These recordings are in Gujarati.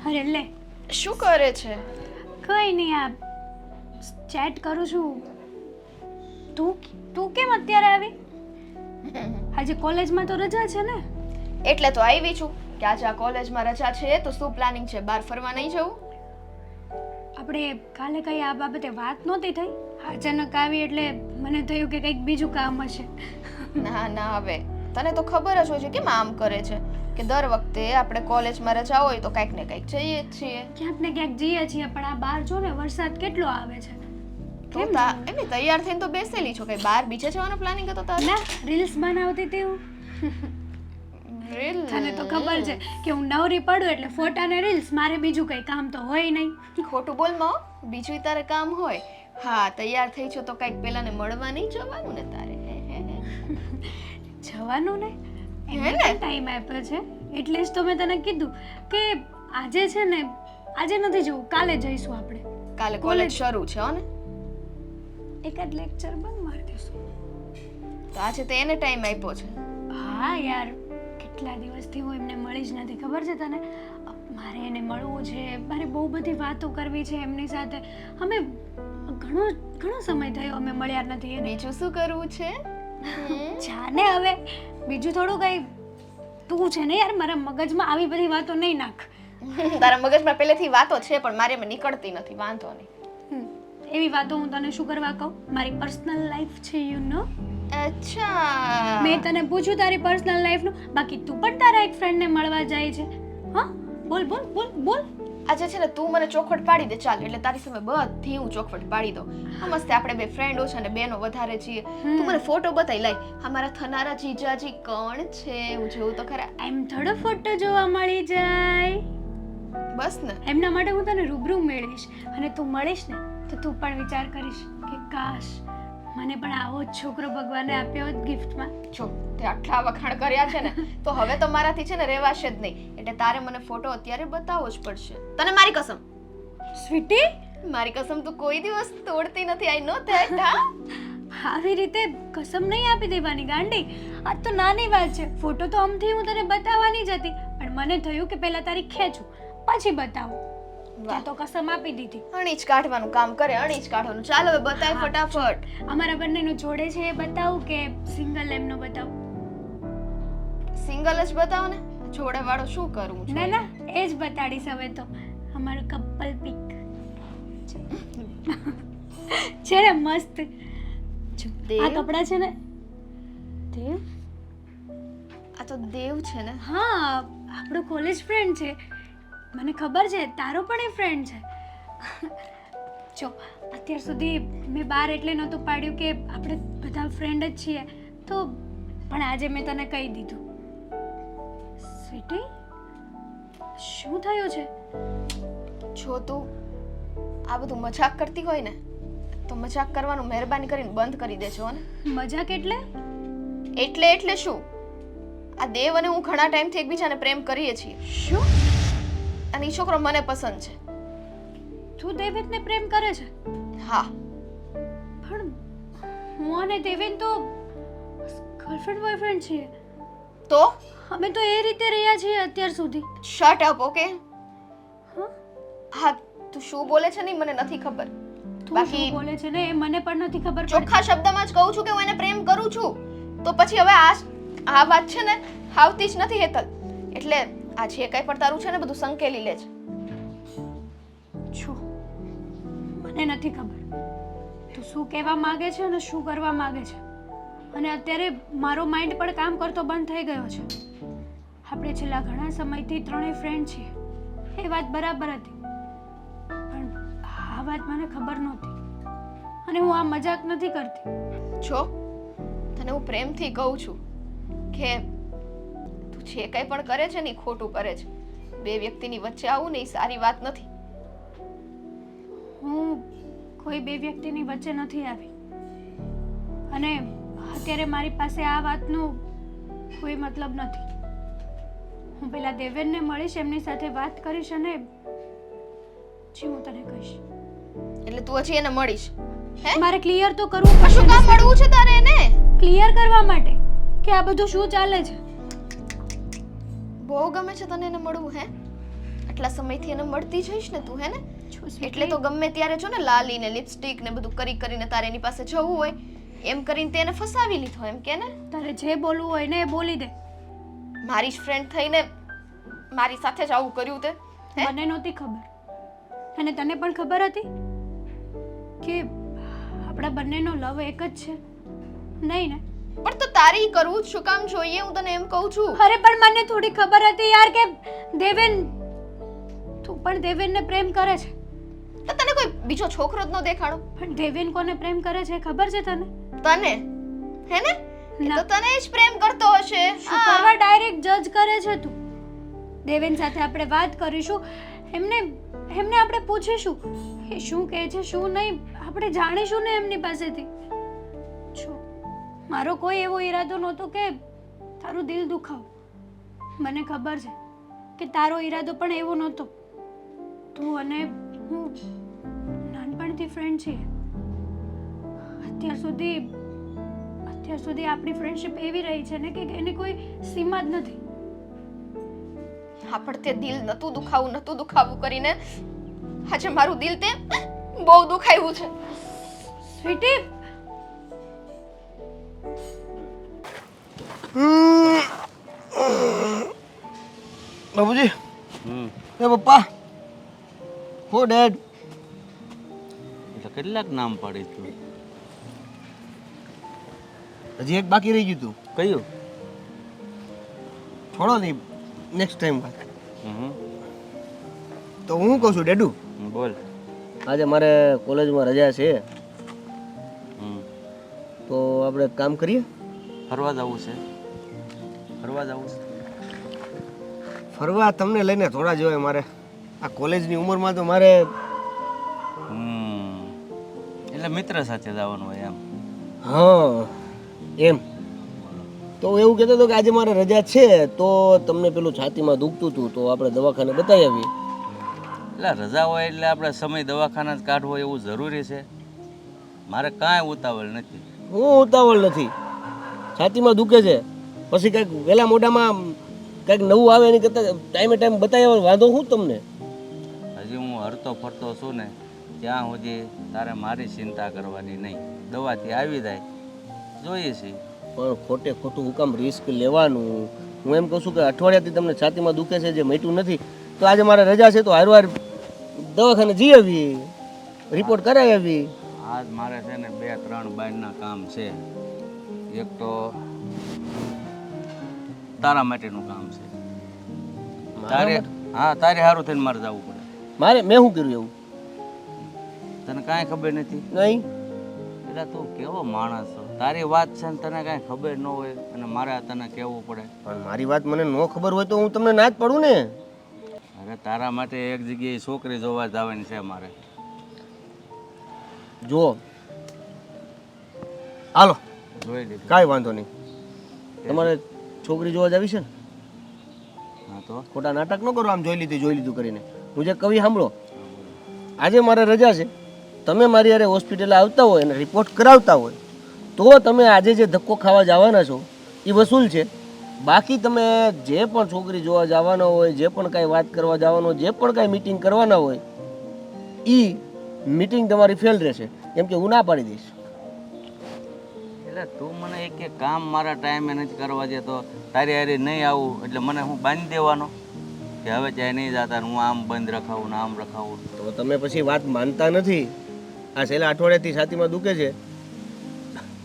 અરે લે, શું કરે છે? કઈ નહીં, આ ચેટ કરું છું. તું તું કેમ અત્યારે આવી? આજે કોલેજમાં તો રજા છે ને? એટલે તો આવી છું કે આજે આ કોલેજમાં રજા છે તો શું પ્લાનિંગ છે? બહાર ફરવા નહીં જવું? આપણે કાલે કઈ આ બાબતે વાત નહોતી થઈ. અચાનક આવી એટલે મને થયું કે કંઈક બીજું કામ હશે. ના ના, હવે તને તો ખબર જ હોય છે કેમ આમ કરે છે કે દર વખતે આપણે કોલેજમાં રજા હોય તો કંઈક ને કંઈક જઈએ જ છીએ. ક્યાંક ને ક્યાંક જઈએ છીએ, પણ આ બહાર જો ને વરસાદ કેટલો આવે છે. તો એમની તૈયાર થઈને તો બેસેલી છો, કઈ બહાર બીજે જવાનો પ્લાનિંગ હતો તારે? ના, રીલ્સ બનાવતી હતી હું. રીલ તને તો ખબર છે કે હું નવરી પડું એટલે ફોટા ને રીલ્સ, મારે બીજું કઈ કામ તો હોય નહીં. ખોટું બોલ માં, બીજું તારે કામ હોય. હા, તૈયાર થઈ છો તો કંઈક પેલાને મળવા નહીં જવાનું ને તારે? જવાનું ને એને ટાઈમ આપ્યો છે એટલે જ તો મેં તને કીધું કે આજે છે ને, આજે નથી જવું, કાલે જઈશું આપણે. કાલે કોલેજ શરૂ છે હો ને? એકાદ લેક્ચર બંધ મારી દઈશું. તો આજે તો એને ટાઈમ આપ્યો છે. હા યાર, કેટલા દિવસથી હું એમને મળી જ નથી, ખબર છે તને? મારે એને મળવું છે, મારે બહુ બધી વાતો કરવી છે એમની સાથે. અમે ઘણો ઘણો સમય થયો અમે મળ્યા નથી. એને બીજું શું કરવું છે? જાને હવે બીજું થોડું કઈ. તું છે ને યાર, મારા મગજમાં આવી બધી વાતો નહીં નાખ. તારા મગજમાં પહેલેથી વાતો છે પણ મારે એમાં નીકળતી નથી. વાંધો નહીં. એવી વાતો હું તને શું કરવા કહું? મારી પર્સનલ લાઈફ છે, યુ નો. અચ્છા, મેં તને પૂછ્યું તારી પર્સનલ લાઈફનું, બાકી તું પણ તારા એક ફ્રેન્ડને મળવા જાય છે. હા, બોલ બોલ બોલ બોલ. આજે છે ને તું મને ચોખવટ પાડી દે ચાલ, એટલે તારી સામે બધી હું ચોખવટ પાડી દઉં. મસ્ત આપણે બે ફ્રેન્ડો છે અને બેનો વધારે છીએ. તું મને ફોટો બતાવી લાય, અમારા થનારા જીજાજી કોણ છે હું જોઉં તો ખરા. એમ થોડો ફોટો જોવા મળી જાય. બસ ને, એમના માટે હું તને રૂબરૂ મેળવીશ, અને તું મળીશ ને તો તું પણ વિચાર કરીશ કે કાશ મને પણ આવો જ છોકરો ભગવાને આપ્યો હોત ગિફ્ટમાં. જો તે આટલા વખાણ કર્યા છે ને તો હવે તો મારાથી છે ને રહેવાશે જ નહીં. એટલે તારે મને ફોટો અત્યારે બતાવવો જ પડશે. તને મારી કસમ. સ્વીટી, મારી કસમ તું કોઈ દિવસ તોડતી નથી. આઈ નો ધેટ. હા, આવી રીતે કસમ નહીં આપી દેવાની ગાંડી. આ તો નાની વાત છે. ફોટો તો આમથી હું તને બતાવવાની જ હતી, પણ મને થયું કે પહેલા તારી ખેંચું પછી બતાવું. ત્યાં તો કસમ આપી દીધી. અણીચ કાઢવાનું કામ કરે, અણીચ કાઢવાનું. ચાલ હવે બતાય ફટાફટ. અમારા બંનેનું જોડે છે એ બતાવું કે સિંગલ એમનો બતાવું? સિંગલ જ બતાવો ને, જોડે વાળો શું કરવું છે? ના ના, એ જ બતાડીશ હવે તો. અમારું કપલ પિક છે ને, મસ્ત. આ કપડા છે ને દેવ. આ તો દેવ છે ને? હા, આપણો કોલેજ ફ્રેન્ડ છે. મને ખબર છે તારો પણ એ ફ્રેન્ડ છે. જો અત્યાર સુધી મેં બહાર એટલે નહોતું પાડ્યું કે આપણે બધા ફ્રેન્ડ જ છીએ, તો પણ આજે મેં તને કહી દીધું. સ્વીટી, શું થયું છે? જો તું આ બધું મજાક કરતી હોય ને તો મજાક કરવાનું મહેરબાની કરીને બંધ કરી દેજો ને. મજાક એટલે? એટલે શું? આ દેવ અને હું ઘણા ટાઈમથી એકબીજાને પ્રેમ કરીએ છીએ. શું? અને એ છોકરો મને પસંદ છે. તું દેવેનને પ્રેમ કરે છે? હા. પણ હું અને દેવેન તો ગર્લફ્રેન્ડ બોયફ્રેન્ડ છીએ. તો અમે તો એ રીતે રહ્યા છીએ અત્યાર સુધી. Shut up, okay? હા, હા, તું શું બોલે છે ને મને નથી ખબર. તું શું બોલે છે ને એ મને પણ નથી ખબર. ચોખ્ખા શબ્દમાં જ કહું છું કે હું એને પ્રેમ કરું છું. તો પછી હવે આ વાત છે ને આવતી જ નથી હેતલ. એટલે આ જે કંઈ પણ તારું છે ને બધું સંકેલી લે છે. છો, મને નથી ખબર તું શું કહેવા માંગે છે અને શું કરવા માંગે છે. અને અત્યારે મારો માઇન્ડ પણ કામ કરતો બંધ થઈ ગયો છે. આપણે છેલ્લા ઘણા સમયથી ત્રણેય ફ્રેન્ડ છીએ, એ વાત બરાબર હતી, પણ આ વાત મને ખબર નહોતી. અને હું આ મજાક નથી કરતી. જો તને હું પ્રેમથી કહું છું કે તું જે કંઈ પણ કરે છે ને એ ખોટું કરે છે. બે વ્યક્તિની વચ્ચે આવું ને એ સારી વાત નથી. હું કોઈ બે વ્યક્તિની વચ્ચે નથી આવી, અને અત્યારે મારી પાસે આ વાતનો કોઈ મતલબ નથી. હું પેલા દેવેનને મળીશ, એમની સાથે વાત કરીશ અને પછી હું તને કહીશ. એટલે તું હજી એને મળીશ? હે, મારે ક્લિયર તો કરવું પડશે. શું કામ મળવું છે તારે એને? ક્લિયર કરવા માટે કે આ બધું શું ચાલે છે. બહુ ગમે છે તને એને મળવું? હે, આટલા સમયથી એને મળતી જઈશ ને તું, હે ને? જો sweetie, એટલે તો ગમે ત્યારે જો ને લાલી ને લિપસ્ટિક ને બધું કરીને તારે એની પાસે જવું હોય એમ કરીને તેને ફસાવી લીધો, એમ કે ને? તારે જે બોલવું હોય ને એ બોલી દે. મારી જ ફ્રેન્ડ થઈને મારી સાથે જ આવું કર્યું તે, હે? મને નહોતી ખબર, અને તને પણ ખબર હતી કે આપણા બંનેનો લવ એક જ છે, નહીં ને? પણ તો તારી કરવું જ શું કામ જોઈએ? હું તને એમ કહું છું. અરે પણ મને થોડી ખબર હતી યાર કે દેવેન, તું પણ દેવેનને પ્રેમ કરે છે. તો તને કોઈ બીજો છોકરો જ ન દેખાડો? પણ દેવેન કોને પ્રેમ કરે છે ખબર છે તને? તને, હે ને? એ તો તને જ પ્રેમ કરતો હશે. શું કરવા ડાયરેક્ટ જજ કરે છે તું? દેવેન સાથે આપણે વાત કરીશું, એમને આપણે પૂછીશું એ શું કહે છે શું નહીં, આપણે જાણીશું ને એમની પાસેથી. જો મારો કોઈ એવો ઈરાદો નહોતો કે તારું દિલ દુખાવું. મને ખબર છે કે તારો ઈરાદો પણ એવો નહોતો. તું અને હું નાનપણથી ફ્રેન્ડ છીએ. અત્યાર સુધી આપણી ફ્રેન્ડશિપ એવી રહી છે ને કે એની કોઈ સીમા જ નથી. હા, પણ તે દિલ નતું દુખાવું કરીને આજે મારું દિલ તે બહુ દુખાયું છે. સ્વીટી, બાબુજી, એ પપ્પા, હો ડેડ. એટલે કેટલાક નામ પાડી તું? હજી એક બાકી રહી ગયું તું. કયું? છોડો નહીં, નેક્સ્ટ ટાઈમ વાત. હમ. તો હું કહું છું ડેડુ, બોલ. આજે મારે કોલેજમાં રજા છે, હમ. તો આપણે એક કામ કરીએ. ફરવા જવું છે? ફરવા જવું છે? ફરવા તમને લઈને થોડા જવાય મારે. આ કોલેજની ઉંમરમાં તો મારે. એટલે મિત્ર સાથે જવાનું હોય એમ? હા એમ. તો એવું કહેતો હતો કે આજે મારે રજા છે, તો તમને પેલું છાતીમાં દુખતું હતું તો આપણે દવાખાને બતાવી આવીએ. એટલે રજા હોય એટલે આપણે સમય દવાખાના જ કાઢવો એવું જરૂરી છે? મારે કાંઈ ઉતાવળ નથી. હું ઉતાવળ નથી, છાતીમાં દુખે છે, પછી કંઈક વહેલા મોઢામાં કંઈક નવું આવે એની કરતાં ટાઈમે બતાવી વાંધો શું તમને? હજી હું હરતો ફરતો છું ને ત્યાં સુધી તારે મારી ચિંતા કરવાની નહીં. દવાથી આવી જાય જોઈએ છીએ. પણ ખોટે ખોટું હું કામ રિસ્ક લેવાનું? હું એમ કહું છું કે અઠવાડિયાથી તમને છાતીમાં દુખે છે, જે મટ્યું નથી, તો આજે મારે રજા છે તો હારવાર દવાખાને જઈ આવી, રિપોર્ટ કરાવી આવી. આજ મારે છે ને 2-3 બહારના કામ છે. એક તો તારા માટેનું કામ છે. તારે સારું થઈને મારે જવું પડે. મારે મેં શું કર્યું એવું? તને કાંઈ ખબર નથી? નહીં. એટલે તું કેવો માણસ છો? તારી વાત છે ને તને કાંઈ ખબર ન હોય અને મારે તને કહેવું પડે. પણ મારી વાત મને ન ખબર હોય તો હું તમને ના જ પાડું ને. અરે તારા માટે એક જગ્યાએ છોકરી જોવા જવાની છે મારે. જો હાલો, જોઈ લીધું? કાંઈ વાંધો નહીં. તમારે છોકરી જોવા જાવી છે ને? હા તો ખોટા નાટક ન કરો આમ જોઈ લીધું કરીને. હું જે કવિ સાંભળો, આજે મારે રજા છે, તમે મારી યારે હોસ્પિટલે આવતા હોય અને રિપોર્ટ કરાવતા હોય તો તમે આજે જે ધક્કો ખાવા જવાના છો એ વસૂલ છે. બાકી તમે જે પણ છોકરી જોવા જવાના હોય, જે પણ કાંઈ વાત કરવા જવાનો, જે પણ કાંઈ મિટિંગ કરવાના હોય, એ મિટિંગ તમારી ફેલ રહેશે, કેમ કે હું ના પાડી દઈશ. એટલે તું મને એક કામ મારા ટાઈમે નથી કરવા દેતો, તારી હારે નહીં આવું એટલે મને હું બાંધી દેવાનો કે હવે ક્યાંય નહીં જતા, હું આમ બંધ રખાવું ને આમ રખાવું? તો તમે પછી વાત માનતા નથી. આ છેલ્લા અઠવાડિયાથી છાતીમાં દુખે છે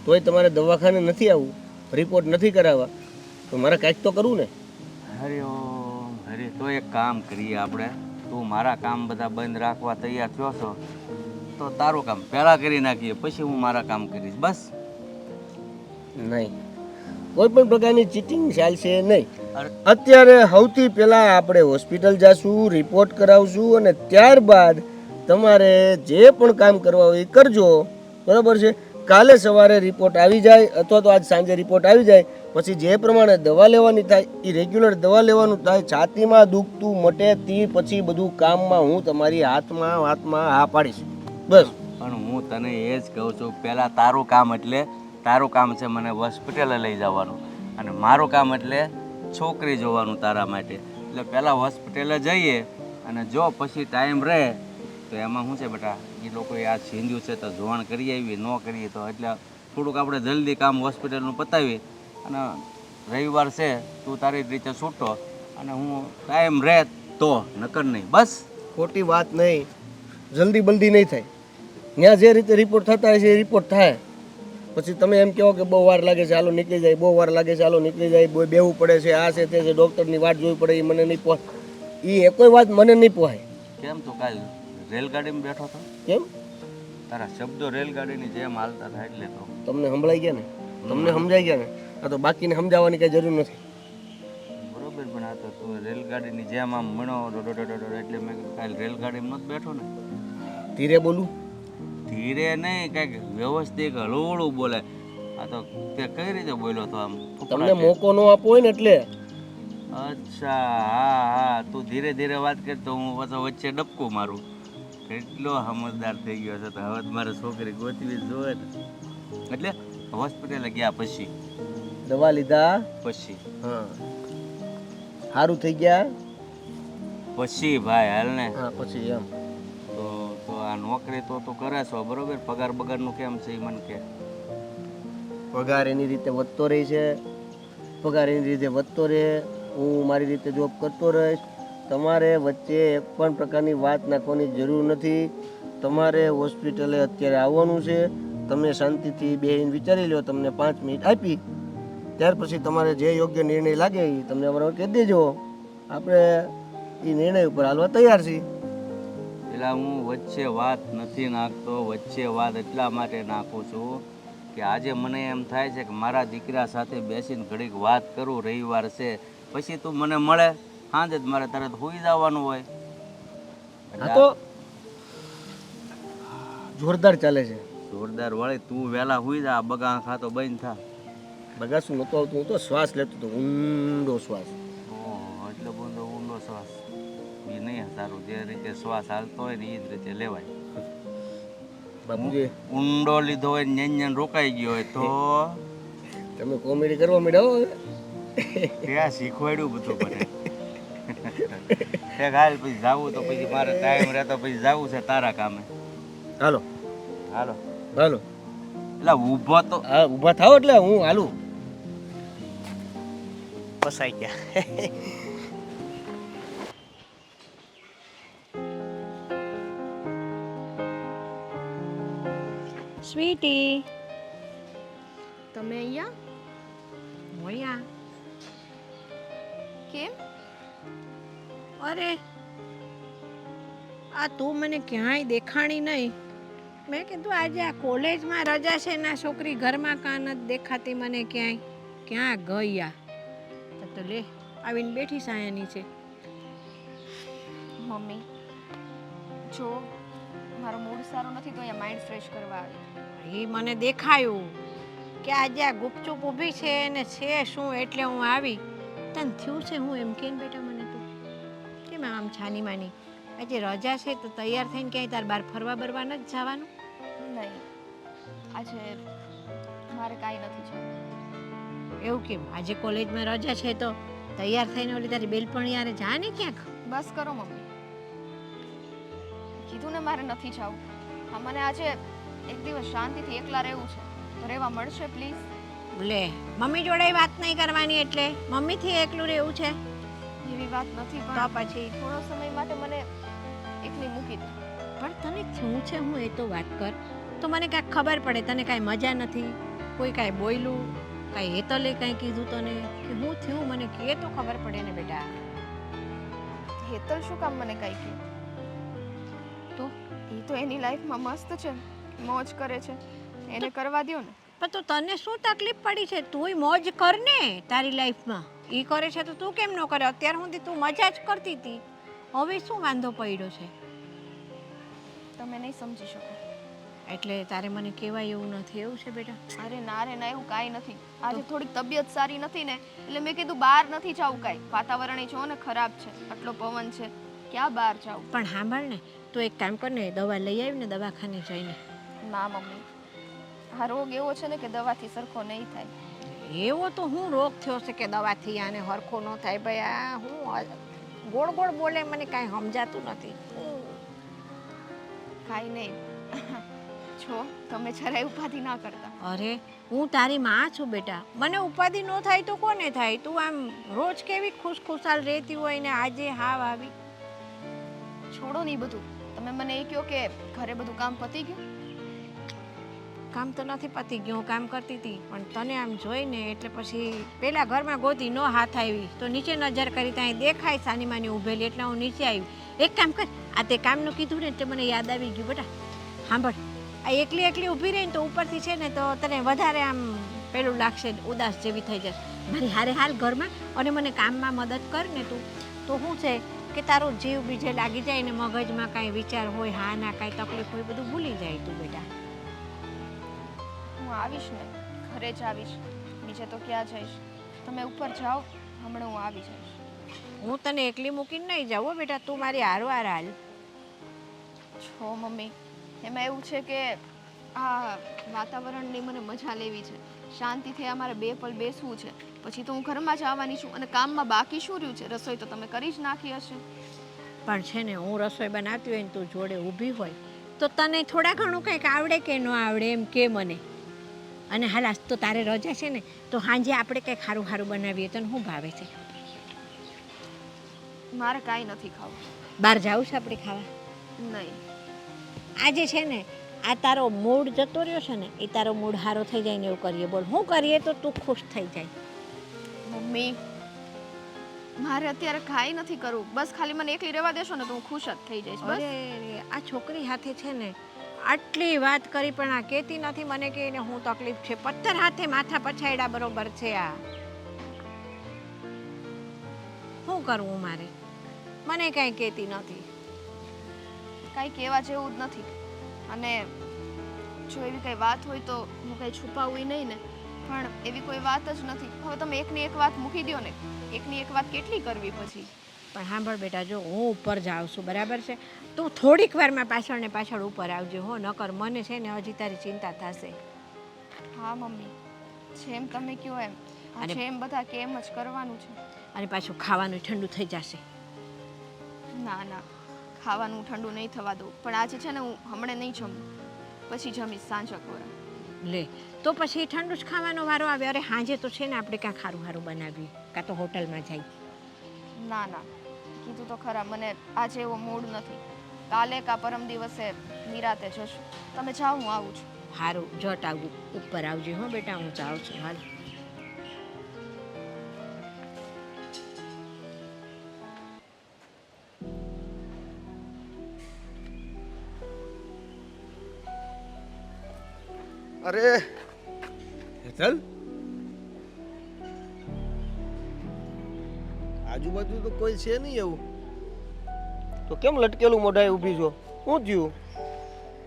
તોય તમારે દવાખાને નથી આવવું, રિપોર્ટ નથી કરાવવા, તો મારે કાંઈક તો કરવું ને. હરિઓમ હરી. તો એક કામ કરીએ આપણે, તું મારા કામ બધા બંધ રાખવા તૈયાર થયો છો તો તારું કામ પહેલાં કરી નાખીએ, પછી હું મારા કામ કરીશ. બસ. નહીં, કોઈ પણ પ્રકારની ચીટિંગ ચાલશે નહીં. અત્યારે સૌથી પહેલાં આપણે હોસ્પિટલ જાશું, રિપોર્ટ કરાવશું અને ત્યારબાદ તમારે જે પણ કામ કરવા હોય એ કરજો, બરાબર છે? કાલે સવારે રિપોર્ટ આવી જાય અથવા તો આજ સાંજે રિપોર્ટ આવી જાય પછી જે પ્રમાણે દવા લેવાની થાય એ રેગ્યુલર દવા લેવાનું થાય. છાતીમાં દુખતું મટે તે પછી બધું કામમાં હું તમારી હાથમાં હા પાડીશ. બસ. પણ હું તને એ જ કહું છું, પહેલાં તારું કામ એટલે તારું કામ છે મને હોસ્પિટલે લઈ જવાનું અને મારું કામ એટલે છોકરી જોવાનું તારા માટે. એટલે પહેલાં હોસ્પિટલે જઈએ અને જો પછી ટાઈમ રહે તો એમાં શું છે બેટા, એ લોકોએ આ છીંદ્યું છે તો જોણ કરી આવી, ન કરીએ તો એટલે થોડુંક આપણે જલ્દી કામ હોસ્પિટલનું પતાવી અને રવિવાર છે તું તારી રીતે છૂટો અને હું ટાઈમ રહે તો, નકર નહીં. બસ ખોટી વાત નહીં, જલ્દી બલ્દી નહીં થાય. ત્યાં જે રીતે રિપોર્ટ થતા હોય છે એ રિપોર્ટ થાય. પછી તમે એમ કહો કે બહુ વાર લાગે છે હાલો નીકળી જાય, બહુ વાર લાગે છે હાલો નીકળી જાય, બહુ બેવું પડે છે, આ છે તે છે, ડૉક્ટરની વાટ જોવી પડે, એ મને નહીં પોહાય. એ કોઈ વાત મને નહીં પોહાય. કેમ તું કાલ રેલગાડીમાં બેઠો હતો? કેમ? તારા શબ્દો રેલગાડીની જેમ હાલતા થાય એટલે તો. તમને સંભળાઈ ગયા ને? તમને સમજાઈ ગયા ને? આ તો બાકીને સમજાવવાની કઈ જરૂર નથી. બરોબર, પણ આ તો તું રેલગાડીની જેમ આમ મણો એટલે મેં કીધું કાલ રેલગાડીમાં નથી બેઠો ને. ધીરે બોલું? ધીરે નહીં, કંઈક વ્યવસ્થિત હળવું બોલે. આ તો તે કઈ રીતે બોલ્યો તો આમ? તમને મોકો ન આપવો હોય ને એટલે. અચ્છા, હા હા, તું ધીરે ધીરે વાત કર તો હું પાછો વચ્ચે ડબકું મારું. કેટલો સમજદાર થઈ ગયો છે, તો હવે તો મારે છોકરી ગોતવી જ જોઈએ ને. એટલે હોસ્પિટલે ગયા પછી? દવા લીધા પછી? હા. સારું થઈ ગયા પછી ભાઈ હાલ ને. હા પછી એમ. તો આ નોકરી તો કરે છો બરોબર, પગાર બગારનું કેમ છે એ મને કે. પગાર એની રીતે વધતો રહે છે, પગાર એની રીતે વધતો રહે, હું મારી રીતે જોબ કરતો રહીશ. તમારે વચ્ચે એક પણ પ્રકારની વાત નાખવાની જરૂર નથી. તમારે હોસ્પિટલે અત્યારે આવવાનું છે, તમે શાંતિથી બેહીને વિચારી લો. તમને 5 મિનિટ આપી, ત્યાર પછી તમારે જે યોગ્ય નિર્ણય લાગે એ તમને બરાબર કહી દેજો. આપણે એ નિર્ણય ઉપર હાલવા તૈયાર છીએ. પેલા હું વચ્ચે વાત નથી નાખતો, વચ્ચે વાત એટલા માટે નાખું છું કે આજે મને એમ થાય છે કે મારા દીકરા સાથે બેસીને ઘડીક વાત કરું. રવિવાર છે પછી તું મને મળે, સાંજે જ મારે તરત હોઈ જવાનું હોય. આ તો જોરદાર ચાલે છે. જોરદાર વળે, તું વહેલા હોઈ જા, બગા ખાતો બંધ થા. બગાસું નહોતું આવતું, હું તો શ્વાસ લેતો હતો, ઊંડો શ્વાસ. ઓહ, એટલો બધો ઊંડો શ્વાસ એ નહીં સારું. જે રીતે શ્વાસ હાલતો હોય ને એ જ રીતે લેવાય. બાપુજી ઊંડો લીધો હોય ને ન્યાન રોકાઈ ગયો હોય તો તમે કોમેડી કરવા માંડ્યા હો. ત્યાં શીખવાડ્યું બધું મને. હાલ પછી જાવું તો પછી મારે ટાઈમ રહેતો પછી જાવું છે તારા કામે. હાલો હાલો હાલો. એટલે ઊભો તો હા ઊભા થાવ એટલે હું હાલું. ફસાઈ ગયા. સ્વીટી, તમે અહીંયા મોયા. કેમ? અરે આ તું મને ક્યાંય દેખાણી નહીં. મેં કીધું આજે આ કોલેજમાં રજા છે ને છોકરી ઘરમાં કાં નથી દેખાતી મને ક્યાંય. ક્યાં ગઈ આ? તો લે આવીને બેઠી સાયાની છે. મમ્મી જો મારો મૂડ સારો નથી તો અહીંયા માઇન્ડ ફ્રેશ કરવા આવી. એ મને દેખાયું કે આજે આ ગુપચુપ ઊભી છે ને છે શું એટલે હું આવી. તને થયું છે હું એમ કે બેટા મને તું કેમ આમ છાની માની? આજે રજા છે તો તૈયાર થઈને ક્યાંય તાર બહાર ફરવા બરવા નથી જવાનું? નહીં, આજે મારે કાંઈ નથી જવું. એવું કેમ? આજે કોલેજમાં રજા છે તો તૈયાર થઈને ઓલી તારી બેલપણી યારે જા ને ક્યાંક. બસ કરો મમ્મી, કીધું ને મારે નથી જવું. હા, મને આજે એક દિવસ શાંતિથી એકલા રહેવું છે તો રહેવા મળશે પ્લીઝ? લે મમ્મી જોડે વાત નહીં કરવાની એટલે મમ્મીથી એકલું રહેવું છે? એવી વાત નથી, તો પણ પછી થોડો સમય માટે મને એકલી મૂકી દો. પણ તને શું છે હું એ તો વાત કર તો મને કાંઈક ખબર પડે. તને કાંઈ મજા નથી? કોઈ કાંઈ બોલ્યું? કાંઈ હેતલે કાંઈ કીધું તને કે હું થયું? મને કહે તો ખબર પડે ને બેટા. હેતલ શું કામ મને કાંઈ કહે? તો એ તો એની લાઈફમાં મસ્ત છે, મોજ કરે છે, એને કરવા દ્યો ને. પણ તો તને શું તકલીફ પડી છે? તુંય મોજ કર ને તારી લાઈફમાં. એ કરે છે તો તું કેમ ન કરે? અત્યાર સુધી તું મજા જ કરતી હતી, હવે શું વાંધો પડ્યો છે? તમે નહીં સમજી શકો. એટલે તારે મને કહેવાય એવું નથી એવું છે બેટા? અરે ના રે ના, એવું કાંઈ નથી. આજે થોડીક તબિયત સારી નથી ને એટલે મેં કીધું બહાર નથી જવું કાંઈ. વાતાવરણ જો ને ખરાબ છે, આટલો પવન છે, ક્યાં બહાર જાવું? પણ સાંભળ ને, તું એક કામ કર ને, દવા લઈ આવી ને દવાખાને જઈને. ના મમ્મી, આ રોગ એવો છે ને કે દવાથી સરખો નહીં થાય. એવો તો હું રોગ થયો છે કે દવાથી આને હરખો ન થાય? ભાઈ આ હું ગોળ ગોળ બોલે મને કાંઈ સમજાતું નથી. કાંઈ નહીં. છો તમે જરાય ઉપાધિ ના કરતા. અરે હું તારી માં છું બેટા, મને ઉપાધિ ન થાય તો કોને થાય? તું આમ રોજ કેવી ખુશખુશાલ રહેતી હોય ને આજે હાવ આવી. છોડો નહીં બધું. તમે મને એ કહો કે ઘરે બધું કામ પતી ગયું? કામ તો નથી પતી ગયું, હું કામ કરતી હતી પણ તને આમ જોઈને એટલે પછી પેલા ઘરમાં ગોતી ન હાથ આવી તો નીચે નજર કરી ત્યાં દેખાય સાની માની ઊભેલી એટલે હું નીચે આવી. એક કામ કર, આ તે કામનું કીધું ને એટલે મને યાદ આવી ગયું બેટા. સાંભળ, આ એકલી એકલી ઊભી રહીને તો ઉપરથી છે ને તો તને વધારે આમ પેલું લાગશે, ઉદાસ જેવી થઈ જશે. મારી હારે હાલ ઘરમાં અને મને કામમાં મદદ કર ને તું, તો શું છે કે તારો જીવ બીજે લાગી જાય ને મગજમાં કાંઈ વિચાર હોય, હા ના કાંઈ તકલીફ હોય બધું ભૂલી જાય તું બેટા. હું આવીશ ને, ઘરે જ આવીશ, બીજે તો ક્યાં જઈશ. તમે ઉપર જાઓ, હમણાં હું આવી જઈશ. હું તને એકલી મૂકીને નહીં જાઉં હો બેટા, તું મારી હારવાર હાલ. છો મમ્મી, એમાં એવું છે કે આ વાતાવરણની મને મજા લેવી છે, શાંતિથી અમારે બે પલ બેસવું છે. પછી તો હું ઘરમાં જ આવવાની છું અને કામમાં બાકી શું રહ્યું છે? રસોઈ તો તમે કરી જ નાખી હશે. પણ છે ને હું રસોઈ બનાવતી હોય ને તું જોડે ઊભી હોય તો તને થોડા ઘણું કંઈક આવડે કે ન આવડે એમ કે મને. અને હાલ આજ તો તારે રજા છે ને તો સાંજે આપણે કંઈક સારું સારું બનાવીએ. તને શું ભાવે છે? મારે કાંઈ નથી ખાવું. બહાર જાવું છે આપણે ખાવા? નહીં. આજે છે ને આ તારો મૂડ જતો રહ્યો છે ને એ તારો મૂડ સારો થઈ જાય ને એવું કરીએ. બોલ શું કરીએ તો તું ખુશ થઈ જાય? મમ્મી, મારે અત્યારે કાંઈ નથી કરવું. બસ ખાલી મને એકલી રહેવા દેશો ને તો હું ખુશ જ થઈ જઈશ. બસ. અરે આ છોકરી હાથે છે ને આટલી વાત કરી પણ આ કહેતી નથી મને કે એને હું તકલીફ છે. પથ્થર હાથે માથા પછાડ્યા બરોબર છે. આ શું કરવું મારે? મને કાંઈ કહેતી નથી. કાંઈ કહેવા જેવું જ નથી. અને જો એવી કંઈ વાત હોય તો હું કંઈ છુપાવું નહીં ને, પણ એવી કોઈ વાત જ નથી. હવે તમે એકની એક વાત મૂકી દો ને, એકની એક વાત કેટલી કરવી પછી? પણ સાંભળ બેટા, જો હું ઉપર જાઉં છું બરાબર છે, તું થોડીક વારમાં પાછળ ને પાછળ ઉપર આવજે હો, નકર મને છે ને હજી તારી ચિંતા થશે. હા મમ્મી, જેમ તમે કહો એમ. અને- જેમ બધા કે એમ જ કરવાનું છે. અને પાછું ખાવાનું ઠંડુ થઈ જશે. ના ના, ખાવાનું ઠંડુ નહીં થવા દઉં. પણ આજે છે ને હું હમણાં નહીં જમું, પછી જમીશ સાંજે કોરા. લે તો પછી ઠંડુ જ ખાવાનો વારો આવે. અરે સાંજે તો છે ને આપણે કાંઈ ખારું સારું બનાવીએ, કાં તો હોટલમાં જઈએ. ના ના, કીધું તો ખરા, મને આજે એવો મૂડ નથી. કાલે કા પરમ દિવસે નિરાતે જશું. તમે જાઓ, હું આવું છું. સારું જટ આવું ઉપર આવજે હો બેટા, હું જાઉં છું હાલ. અરે હેતલ, આજુબાજુ તો કોઈ છે નહીં એવું, તો કેમ લટકેલું મોઢાએ ઊભી છો? શું થયું?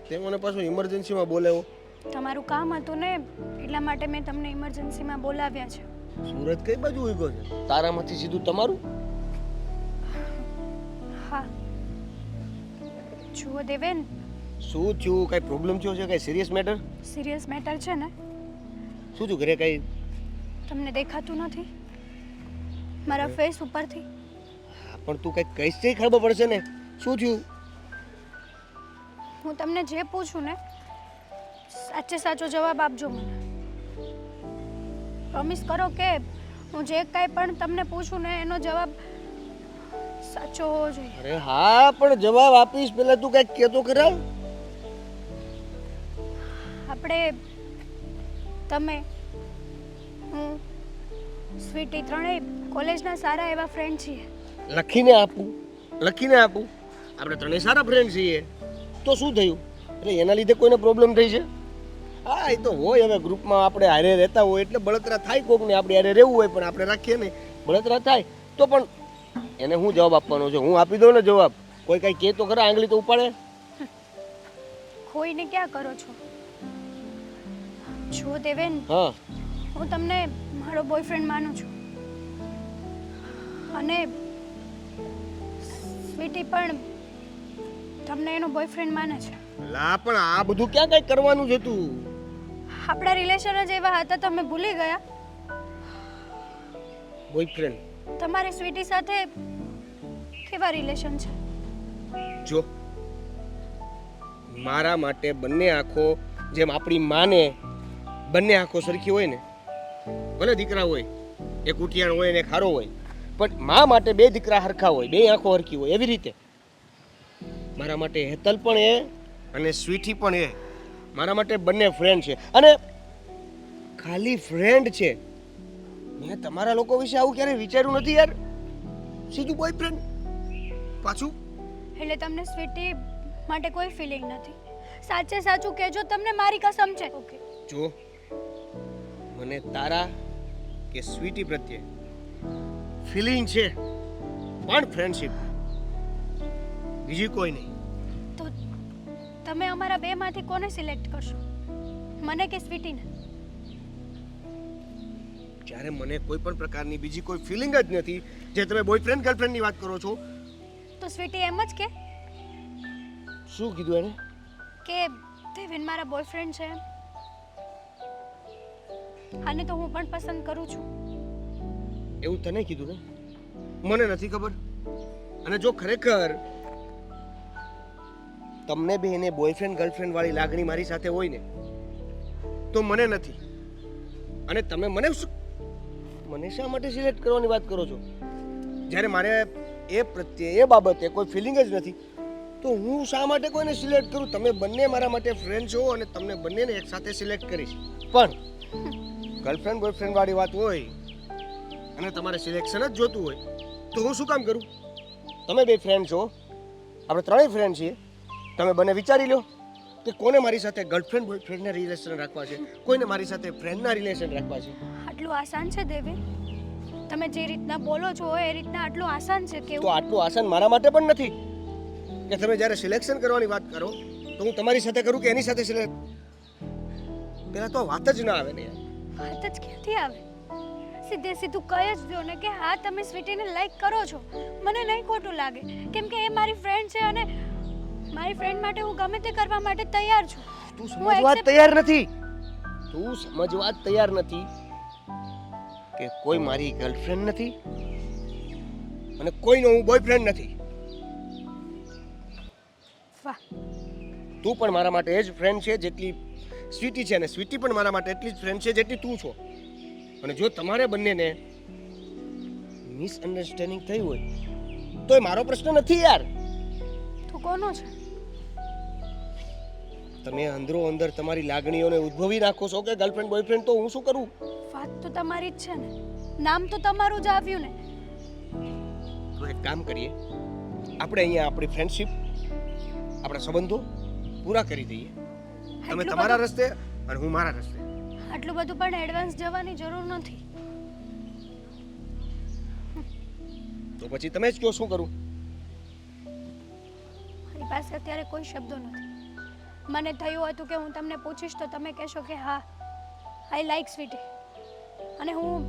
તે મને પાછું ઇમરજન્સીમાં બોલાવ્યો. તમારું કામ હતું ને એટલા માટે મેં તમને ઇમરજન્સીમાં બોલાવ્યા છે. સુરત કઈ બાજુ ઉગ્યો છે? તારામાંથી સીધું તમારું? હા જુઓ દેવેન, શું થયું? કઈ પ્રોબ્લેમ થયો છે? કઈ સિરિયસ મેટર? સિરિયસ મેટર છે ને. શું થયું ઘરે? કઈ તમને દેખાતું નથી મારા ફેસ ઉપરથી? હા, પણ તું કઈ કઈશ છે, ખબર પડશે ને. શું થયું? હું તમને જે પૂછું ને સાચે સાચો જવાબ આપજો મને. પ્રોમિસ કરો કે હું જે કાંઈ પણ તમને પૂછું ને એનો જવાબ સાચો હોવો જોઈએ. અરે હા, પણ જવાબ આપીશ પહેલા તું કઈક કહેતો ખરા. આપણે તમે હું સ્વીટી ત્રણેય કોલેજના સારા એવા ફ્રેન્ડ છીએ. લખીને આપું, લખીને આપું. આપણે ત્રણેય સારા ફ્રેન્ડ છીએ તો શું થયું? એટલે એના લીધે કોઈને પ્રોબ્લેમ થઈ છે? હા, એ તો હોય. હવે ગ્રુપમાં આપણે હારે રહેતા હોય એટલે બળતરા થાય. કોકને આપણે હારે રહેવું હોય પણ આપણે રાખીએ નહીં, બળતરા થાય. તો પણ એને હું જવાબ આપવાનો છે? હું આપી દઉં ને જવાબ. કોઈ કઈ કહે તો ખરા, આંગળી તો ઉપાડે. કોઈને ક્યાં કરો છો? જો દેવેન, હા, હું તમને મારો બોયફ્રેન્ડ માનું છું અને સ્વીટી પણ તમને એનો બોયફ્રેન્ડ માને છે. લા પણ આ બધું ક્યાં કઈ કરવાનું છે તું? આપણા રિલેશન જ એવા હતા, તમે ભૂલી ગયા? બોયફ્રેન્ડ? તમારી સ્વીટી સાથે કેવા રિલેશન છે? જો મારા માટે બંને આંખો જેમ આપણી માને બંને આંખો સરખી હોય ને, ભલે દીકરા હોય, એક ઉટિયાણ હોય ને એક હારો હોય, પણ મા માટે બે દીકરા હરખા હોય, બે આંખો હરખી હોય, એવી રીતે મારા માટે હેતલ પણ એ અને સ્વીટી પણ એ મારા માટે બંને ફ્રેન્ડ છે. અને ખાલી ફ્રેન્ડ છે, મેં તમારા લોકો વિશે આવું ક્યારેય વિચાર્યું નથી યાર. સીધું બોયફ્રેન્ડ પાછું. એટલે તમને સ્વીટી માટે કોઈ ફિલિંગ નથી? સાચે સાચું કહેજો, તમને મારી કસમ છે. ઓકે, જો મને તારા કે સ્વીટી પ્રત્યે ફિલિંગ છે, પણ ફ્રેન્ડશિપ, બીજી કોઈ નહીં. તો તમે અમારા બેમાંથી કોને સિલેક્ટ કરશો, મને કે સ્વીટીને? જ્યારે મને કોઈ પણ પ્રકારની બીજી કોઈ ફિલિંગ જ નથી, જે તમે બોયફ્રેન્ડ ગર્લફ્રેન્ડની વાત કરો છો. તો સ્વીટી એમ જ કે શું કીધું એને? કે દેવેન મારા બોયફ્રેન્ડ છે એમ. આને તો હું પણ પસંદ કરું છું. એવું તને કીધું ને? મને નથી ખબર. અને જો ખરેખર તમને બે એને બોયફ્રેન્ડ ગર્લફ્રેન્ડ વાળી લાગણી મારી સાથે હોય ને, તો મને નથી. અને તમે મને શા માટે સિલેક્ટ કરવાની વાત કરો છો? જ્યારે મારે એ પ્રત્યે એ બાબતે કોઈ ફિલિંગ જ નથી, તો હું શા માટે કોઈને સિલેક્ટ કરું? તમે બંને મારા માટે ફ્રેન્ડ છો અને તમને બંનેને એક સાથે સિલેક્ટ કરીશ. પણ ગર્લફ્રેન્ડ બોયફ્રેન્ડ વાળી વાત હોય અને તમારે સિલેક્શન જ જોતું હોય, તો હું શું કામ કરું? તમે બે ફ્રેન્ડ છો, આપણે ત્રણેય ફ્રેન્ડ છીએ. તમે બંને વિચારી લો કે કોને મારી સાથે ગર્લફ્રેન્ડ બોયફ્રેન્ડના રિલેશન રાખવા છે, કોઈને મારી સાથે ફ્રેન્ડના રિલેશન રાખવા છે. આટલું આસાન છે દેવેન? તમે જે રીતના બોલો છો એ રીતના આટલું આસાન છે કે? તો આટલું આસાન મારા માટે પણ નથી કે તમે જ્યારે સિલેક્શન કરવાની વાત કરો તો હું તમારી સાથે કરું કે એની સાથે સિલેક્ટ. પેલા તો વાત જ ના આવે ને યાર. વાત જ ક્યાંથી આવે? સીધે સીધું કહી જ દો ને કે હા તમે સ્વીટીને લાઈક કરો છો. મને નહીં ખોટું લાગે, કેમ કે એ મારી ફ્રેન્ડ છે અને મારી ફ્રેન્ડ માટે હું ગમે તે કરવા માટે તૈયાર છું. તું સમજવા જ તૈયાર નથી. તું સમજવા જ તૈયાર નથી કે કોઈ મારી ગર્લફ્રેન્ડ નથી અને કોઈનો હું બોયફ્રેન્ડ નથી. વાહ, તું પણ મારા માટે એ જ ફ્રેન્ડ છે જેટલી સ્વીટી છે, અને સ્વીટી પણ મારા માટે એટલી જ ફ્રેન્ડ છે જેટલી તું છો. અને જો તમારે બંનેને મિસઅન્ડરસ્ટેન્ડિંગ થઈ હોય તો એ મારો પ્રશ્ન નથી યાર. તો કોનો છે? તમે અંદરો અંદર તમારી લાગણીઓને ઉદ્ભવી નાખો છો કે ગર્લફ્રેન્ડ બોયફ્રેન્ડ, તો હું શું કરું? વાત તો તમારી જ છે ને, નામ તો તમારું જ આવ્યું ને. તો એક કામ કરીએ, આપણે અહીંયા આપણી ફ્રેન્ડશિપ, આપણા સંબંધો પૂરા કરી દઈએ. તમે આટલું તમારા રસ્તે અને હું મારા રસ્તે. આટલું બધું પણ એડવાન્સ જવાની જરૂર નથી. તો પછી તમે જ કહો શું કરું? મારી પાસે અત્યારે કોઈ શબ્દો નથી. મને થયું હતું કે હું તમને પૂછીશ તો તમે કહેશો કે હા આઈ લાઈક સ્વીટી, અને હું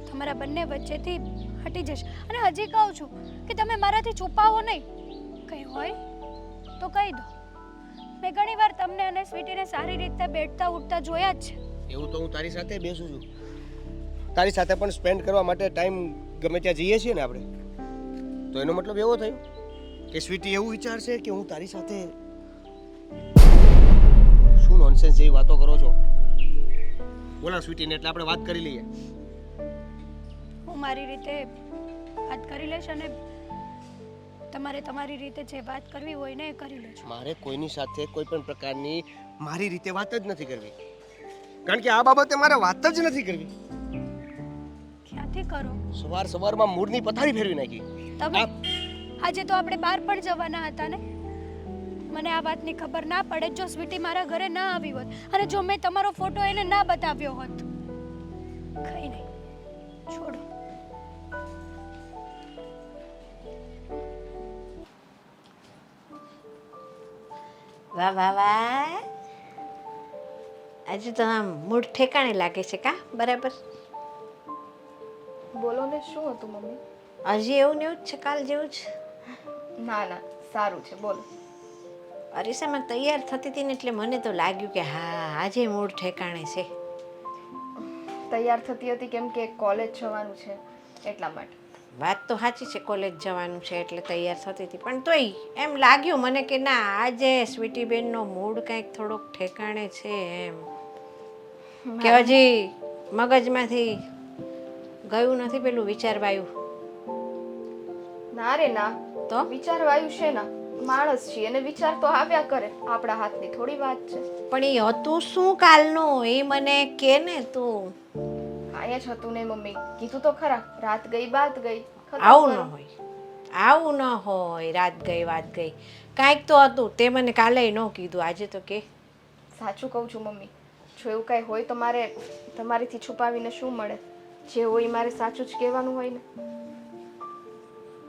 તમારા બંને વચ્ચેથી હટી જઈશ. અને હજી કહું છું કે તમે મારાથી છુપાવો નહીં. કંઈ હોય તો કહી દો. મેં ઘણી વાર તમને અને સ્વીટીને સારી રીતે બેઠતા ઉઠતા જોયા જ છે. એવું તો હું તારી સાથે બેસું છું, તારી સાથે પણ સ્પેન્ડ કરવા માટે ટાઈમ ગમે ત્યાં જઈએ છીએ ને આપણે. તો એનો મતલબ એવો થયો કે સ્વીટી એવું વિચારશે કે હું તારી સાથે. શું નોનસેન્સ જેવી વાતો કરો છો? બોલા સ્વીટીને એટલે આપણે વાત કરી લઈએ. હું મારી રીતે વાત કરી લઈશ અને તમારે તમારી રીતે જે વાત કરવી હોય ને એ કરી લેજો. મારે કોઈની સાથે કોઈ પણ પ્રકારની મારી રીતે વાત જ નથી કરવી, કારણ કે આ બાબતે મારે વાત જ નથી કરવી. ક્યાંથી કરો? સવારમાં મૂડની પથારી ફેરવી નાખી. તમે આજે તો આપણે બહાર પણ જવાના હતા ને. મને આ વાતની ખબર ના પડે જો સ્વીટી મારા ઘરે ના આવી હોત અને જો મેં તમારો ફોટો એને ના બતાવ્યો હોત. કઈ નહીં, છોડો. વાહ વાહ વાહ, આજે તો આમ મૂડ ઠેકાણે લાગે છે કા? બરાબર. બોલો ને, શું હતું મમ્મી? હજી એવું ને એવું જ છે, કાલ જેવું જ. ના ના, સારું છે, બોલો. અરીસામાં તૈયાર થતી હતી ને એટલે મને તો લાગ્યું કે હા આજે મૂડ ઠેકાણે છે. તૈયાર થતી હતી કેમ કે કોલેજ જવાનું છે એટલા માટે. વાત તો સાચી છે, કોલેજ જવાનું છે એટલે તૈયાર થતી હતી, પણ તોય એમ લાગ્યું મને કે ના આજે સ્વીટીબેનનો મૂડ કંઈક થોડોક ઠેકાણે છે એમ, કે હજી મગજમાંથી ગયું નથી પેલું વિચારવાયું. ના રે ના, તો વિચારવાયું છે ના, માણસ છીએ અને વિચાર તો આવ્યા કરે, આપણા હાથની થોડી વાત છે. પણ એ હતું શું કાલનું એ મને કે ને તું. કાંઈ જ હતું નહીં મમ્મી, કીધું તો ખરા, રાત ગઈ બાત ગઈ. ખતમ આવું કરો. ન હોય, આવું ન હોય, રાત ગઈ વાત ગઈ, કાંઈક તો હતું, તે મને કાલે ન કીધું, આજે તો કે. સાચું કહું છું મમ્મી, જો એવું કાંઈ હોય તો મારે તમારીથી છુપાવીને શું મળે? જે હોય એ મારે સાચું જ કહેવાનું હોય ને.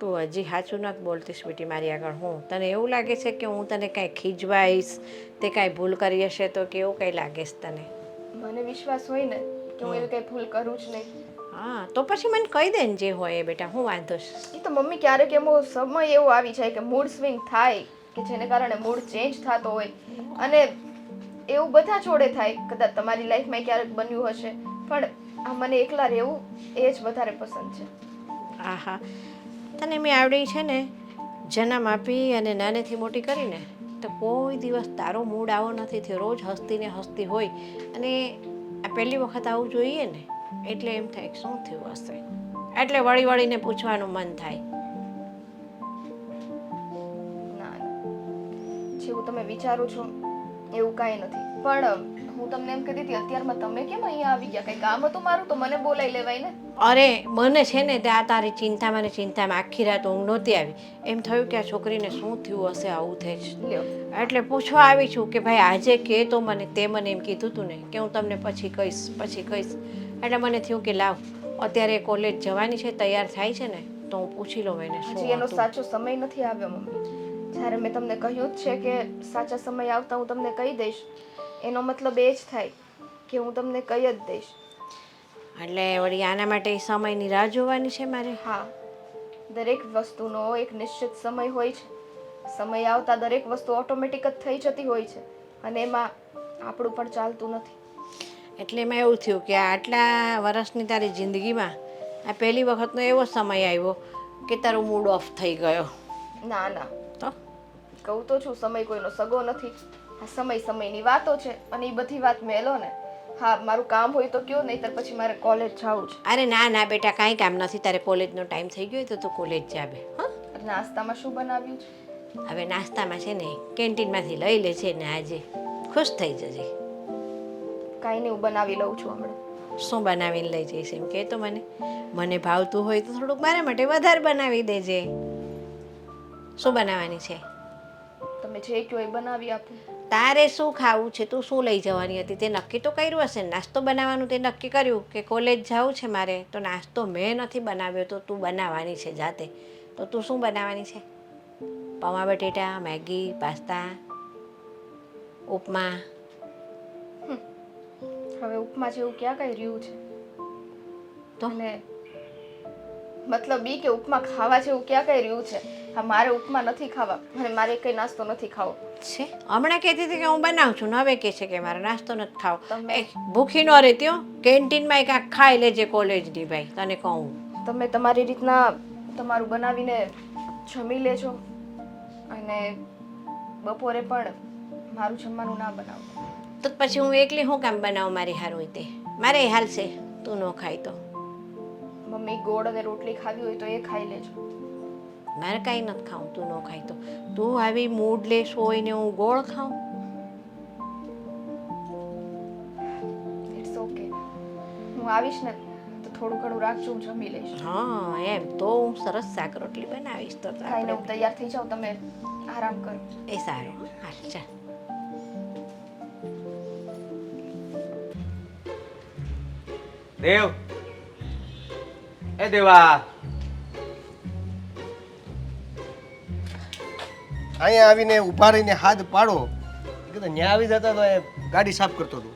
તું હજી સાચું નથી બોલતી સ્વીટી મારી આગળ. હું તને એવું લાગે છે કે હું તને કાંઈ ખીજવાઈશ, તે કાંઈ ભૂલ કરી હશે તો કે એવું કંઈ લાગે છે તને? મને વિશ્વાસ હોય ને કે હું એવી કંઈ ભૂલ કરું જ નહીં. હા તો પછી મને કહી દે ને જે હોય એ બેટા, હું વાંધો છે. એ તો મમ્મી ક્યારેક એવો સમય એવો આવી જાય કે મૂડ સ્વિંગ થાય, કે જેને કારણે મૂડ ચેન્જ થતો હોય, અને એવું બધા જોડે થાય. કદાચ તમારી લાઈફમાં ક્યારેક બન્યું હશે, પણ આ મને એકલા રહેવું એ જ વધારે પસંદ છે. હા હા, તને મેં આવડી છે ને જન્મ આપી અને નાનેથી મોટી કરીને, તો કોઈ દિવસ તારો મૂડ આવો નથી થયો, રોજ હસતી ને હસતી હોય, અને આ પહેલી વખત આવું જોઈએ ને એટલે એમ થાય કે શું થયું હશે, એટલે વળી વળીને પૂછવાનું મન થાય. ના જેવું તમે વિચારો છો એવું કાંઈ નથી, પણ હું તમને એમ કહેતી હતી અત્યારમાં તમે કેમ અહીંયા આવી ગયા? કંઈ કામ હતું મારું તો મને બોલાવી લેવાય ને. અરે મને છે ને ત્યાં તારી ચિંતામાં ને ચિંતામાં આખી રાત ઊંઘ નહોતી આવી, એમ થયું કે આ છોકરીને શું થયું હશે, આવું થાય છે, લ્યો એટલે પૂછવા આવી છું કે ભાઈ આજે કે તો મને, તે મને એમ કીધું તું ને કે હું તમને પછી કહીશ, એટલે મને થયું કે લાવ અત્યારે કોલેજ જવાની છે, તૈયાર થાય છે ને તો હું પૂછી લઉં એને શું હજી એનો હતું. સાચો સમય નથી આવ્યો મમ્મી. જ્યારે મેં તમને કહ્યું જ છે કે સાચા સમય આવતા હું તમને કહી દઈશ, એનો મતલબ એ જ થાય કે હું તમને કહી જ દઈશ. એટલે વળી આના માટે સમયની રાહ જોવાની છે મારે? હા, દરેક વસ્તુનો એક નિશ્ચિત સમય હોય છે. સમય આવતા દરેક વસ્તુ ઓટોમેટિક જ થઈ જતી હોય છે, અને એમાં આપણું પણ ચાલતું નથી. એટલે એમાં એવું થયું કે આટલા વર્ષની તારી જિંદગીમાં આ પહેલી વખતનો એવો સમય આવ્યો કે તારો મૂડ ઓફ થઈ ગયો. ના ના, તો કહું તો છું સમય કોઈનો સગો નથી. આ સમય સમયની વાતો છે, અને એ બધી વાત મેલો ને. હા, મારું કામ હોય તો કયો, નહીંતર પછી મારે કોલેજ જવું છે. અરે ના ના બેટા, કાંઈ કામ નથી, તારે કોલેજનો ટાઈમ થઈ ગયો તો તું કોલેજ જાબે. હા, નાસ્તામાં શું બનાવ્યું છે? હવે નાસ્તામાં છે ને કેન્ટીનમાંથી લઈ લે છે ને આજે ખુશ થઈ જજે. કાંઈ નહીં, હું બનાવી લઉં છું હમણાં. શું બનાવીને લઈ જઈશ એમ કહે તો મને, મને ભાવતું હોય તો થોડુંક મારા માટે વધારે બનાવી દેજે. શું બનાવવાની છે? તમે જે કહો એ બનાવી આપું. તારે શું ખાવું છે? તું શું લઈ જવાની હતી તે નક્કી તો કર્યું હશે ને? નાસ્તો બનાવવાનું તે નક્કી કર્યું કે કોલેજ જવું છે મારે, તો નાસ્તો મેં નથી બનાવ્યો તો તું બનાવવાની છે જાતે. તો તું શું બનાવવાની છે? પૌવા બટેટા, મેગી, પાસ્તા, ઉપમા? હવે ઉપમા જેવું ક્યાં કઈ રહ્યું છે? તો અને મતલબ ઈ કે ઉપમા ખાવા જેવું ક્યાં કઈ રહ્યું છે? હા, મારે ઉપમા નથી ખાવા, અને મારે કઈ નાસ્તો નથી ખાવો છે. હમણાં કહેતી હતી કે હું બનાવું છું ને હવે કહે છે કે મારે નાસ્તો નથી ખાવો. તમે- એ ભૂખી ન રહેતી હો, કેન્ટીનમાં કાંઈક ખાઈ લેજે કોલેજની. ભાઈ તને કહું, તમે તમારી રીતના તમારું બનાવીને જમી લેજો, અને બપોરે પણ મારું જમવાનું ના બનાવો. તો પછી હું એકલી શું કામ બનાવું મારી હારું હોય તે? મારે એ હાલ છે, તું ન ખાય તો. મમ્મી ગોળ અને રોટલી ખાવી હોય તો એ ખાઈ લેજો. મારે કાંઈ નથી ખાવું, તું ન ખાય તો. તું આવી મૂડલેસ હોય ને હું ગોળ ખાઉં? ઇટ્સ ઓકે, હું આવીશ ને તો થોડું ઘણું રાખજો, હું જમી લઈશ. હા એમ તો હું સરસ શાક રોટલી બનાવીશ તો ખાઈને હું આપણે. તૈયાર થઈ જાઉં, તમે આરામ કરો. એ સારું, હાલ ચાલ. દેવ, એ દેવા, અહીંયા આવીને ઊભા રહીને હાથ પાડો કે ન્યા આવી જતા તો એ ગાડી સાફ કરતો હતો.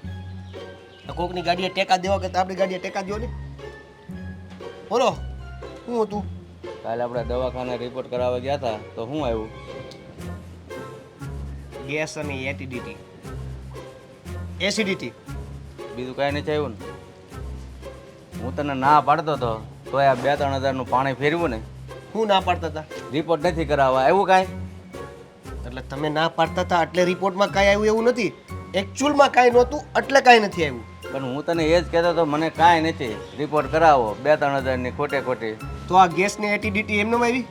આ કોકની ગાડીએ ટેકા દેવા કે આપણી ગાડીએ ટેકા દો ને. બોલો શું હતું? કાલે આપણે દવાખાને રિપોર્ટ કરાવવા ગયા હતા તો શું આવ્યું? ગેસ અને એસિડિટી. બીજું કાંઈ નથી આવ્યું ને? હું તને ના પાડતો હતો તો આ 2-3 હજારનું પાણી ફેરવ્યું ને હું ના પાડતા હતા રિપોર્ટ નથી કરાવવા એવું કાંઈ એટલે તમે ના પાડતા હતા એટલે રિપોર્ટમાં કાંઈ આવ્યું એવું નથી. એકચ્યુઅલમાં કાંઈ નહોતું એટલે કાંઈ નથી આવ્યું. પણ હું તને એ જ કહેતો તો મને કાંઈ નથી રિપોર્ટ કરાવો 2-3 હજારની ખોટે તો આ ગેસની એસિડિટી એમનેમ આવી?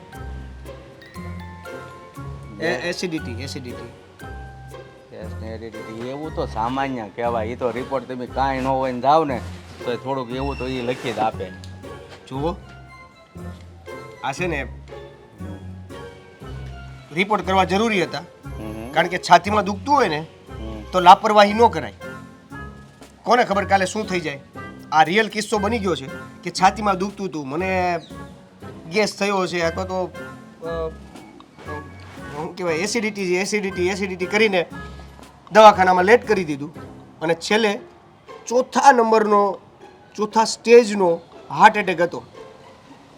એસિડિટી એવું તો સામાન્ય કહેવાય. એ તો રિપોર્ટ તમે કાંઈ ન હોય ને જાવ ને તો થોડુંક એવું તો એ લખી જ આપે. જુઓ આ છે ને રિપોર્ટ કરવા જરૂરી હતા કારણ કે છાતીમાં દુખતું હોય ને તો લાપરવાહી ન કરાય. કોને ખબર કાલે શું થઈ જાય. આ રિયલ કિસ્સો બની ગયો છે કે છાતીમાં દુખતું હતું, મને ગેસ થયો છે અથવા તો શું કહેવાય એસિડિટી કરીને દવાખાનામાં લેટ કરી દીધું અને છેલ્લે ચોથા સ્ટેજનો હાર્ટ એટેક હતો.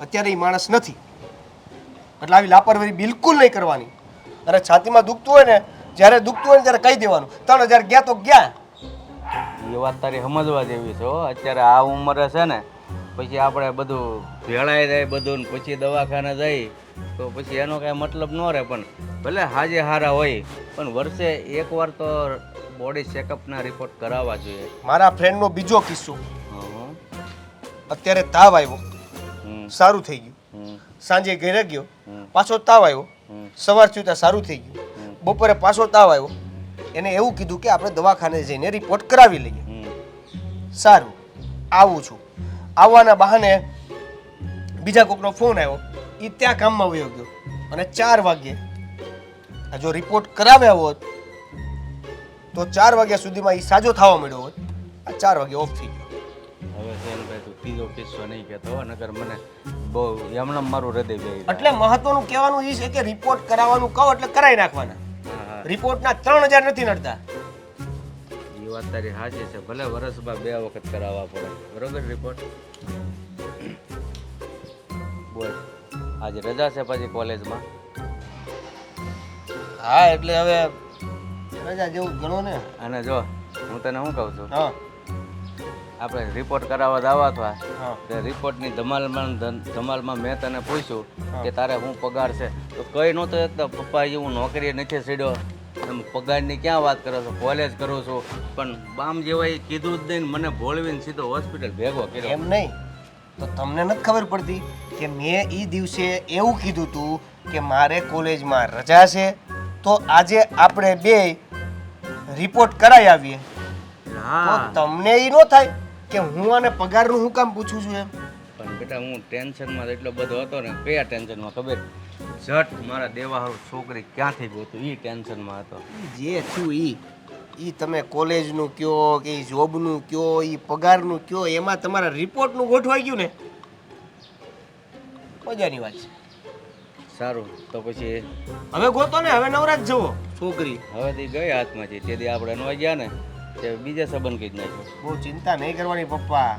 અત્યારે એ માણસ નથી. એટલે આવી લાપરવાહી બિલકુલ નહીં કરવાની. અને છાતીમાં દુખતું હોય ને જ્યારે દુખતું હોય ને ત્યારે કહી દેવાનું 3000 ગયા તો ગયા. એ વાત તારી સમજવા જેવી છે હો. અત્યારે આ ઉંમરે છે ને પછી આપણે બધું ભેળાઈ જાય બધું ને પછી દવાખાને જાય તો પછી એનો કાંઈ મતલબ ન રહે. પણ ભલે હાજે હારા હોય પણ વર્ષે એકવાર તો બોડી ચેકઅપના રિપોર્ટ કરાવવા જોઈએ. મારા ફ્રેન્ડનો બીજો કિસ્સો, હં. અત્યારે તાવ આવ્યો, હમ. સારું થઈ ગયું. હમ. સાંજે ઘરે ગયો, હમ. પાછો તાવ આવ્યો. હમ. સવાર થયું સારું થઈ ગયું. હમ. બપોરે પાછો તાવ આવ્યો. એને એવું કીધું કે આપણે દવાખાને જઈને રિપોર્ટ કરાવી લઈએ. હમ. સારું, આવું છું. આવવાના બહાને બીજા કોકનો ફોન આવ્યો. એ ત્યાં કામમાં વયો ગયો અને 4 વાગ્યે જો રિપોર્ટ કરાવ્યા હોત તો 4 વાગ્યા સુધીમાં એ સાજો થવા મળ્યો હોત. આ 4 વાગે ઓફ થઈ ગયો. હવે ભાઈ તું ત્રીજો કિસ્સો નહીં કહેતો હો, નકર મને બહુ એમણે મારું હૃદય બે એટલે મહત્વનું કહેવાનું એ છે કે રિપોર્ટ કરાવવાનું કહો એટલે કરાવી નાખવાના. રિપોર્ટના 3000 નથી નડતા. એ વાત તારી સાચી છે. ભલે વર્ષમાં 2 વખત કરાવવા પડે બરોબર રિપોર્ટ. બોલ આજે રજા છે પછી કોલેજમાં? હા એટલે હવે રજા જેવું ગણો ને. અને જો હું તને શું કહું છું, હા આપણે રિપોર્ટ કરાવવા જવા હતા હા તે રિપોર્ટની ધમાલમાં મેં તને પૂછ્યું હા. કે તારે શું પગાર છે તો કઈ નહોતો એકદમ પપ્પા હું નોકરીએ નથી સીડ્યો. તમે પગારની ક્યાં વાત કરો છો, કોલેજ કરું છું. પણ બામ જેવાય કીધું જ નહીં ને મને ભોળવીને સીધો હોસ્પિટલ ભેગો કર્યો. એમ નહીં તો તમને નથી ખબર પડતી કે મેં એ દિવસે એવું કીધું હતું કે મારે કોલેજમાં રજા છે તો આજે આપણે બે રિપોર્ટ કરાવી આવીએ. તો હા તમને એ ન થાય કે હું આને પગારનું હું કામ પૂછું છું એમ. પણ બેટા હું ટેન્શનમાં એટલો બધો હતો ને. કયા ટેન્શનમાં ખબર? ઝટ મારા દેવાહારું છોકરી ક્યાંથી ગોતું એ ટેન્શનમાં હતો. જે થયું એ તમે કોલેજનું કયો કે જોબનું કયો એ પગારનું કયો એમાં તમારા રિપોર્ટનું ગોઠવાઈ ગયું ને મજાની વાત છે. સારું તો પછી હવે ગોતો ને, હવે નવરાજ જવો છોકરી. હવે તે ગઈ હાથમાંથી તેથી આપણે નવા ગયા ને તે બીજા સંબંધ કઈ જ નાખ્યો. બહુ ચિંતા નહીં કરવાની પપ્પા,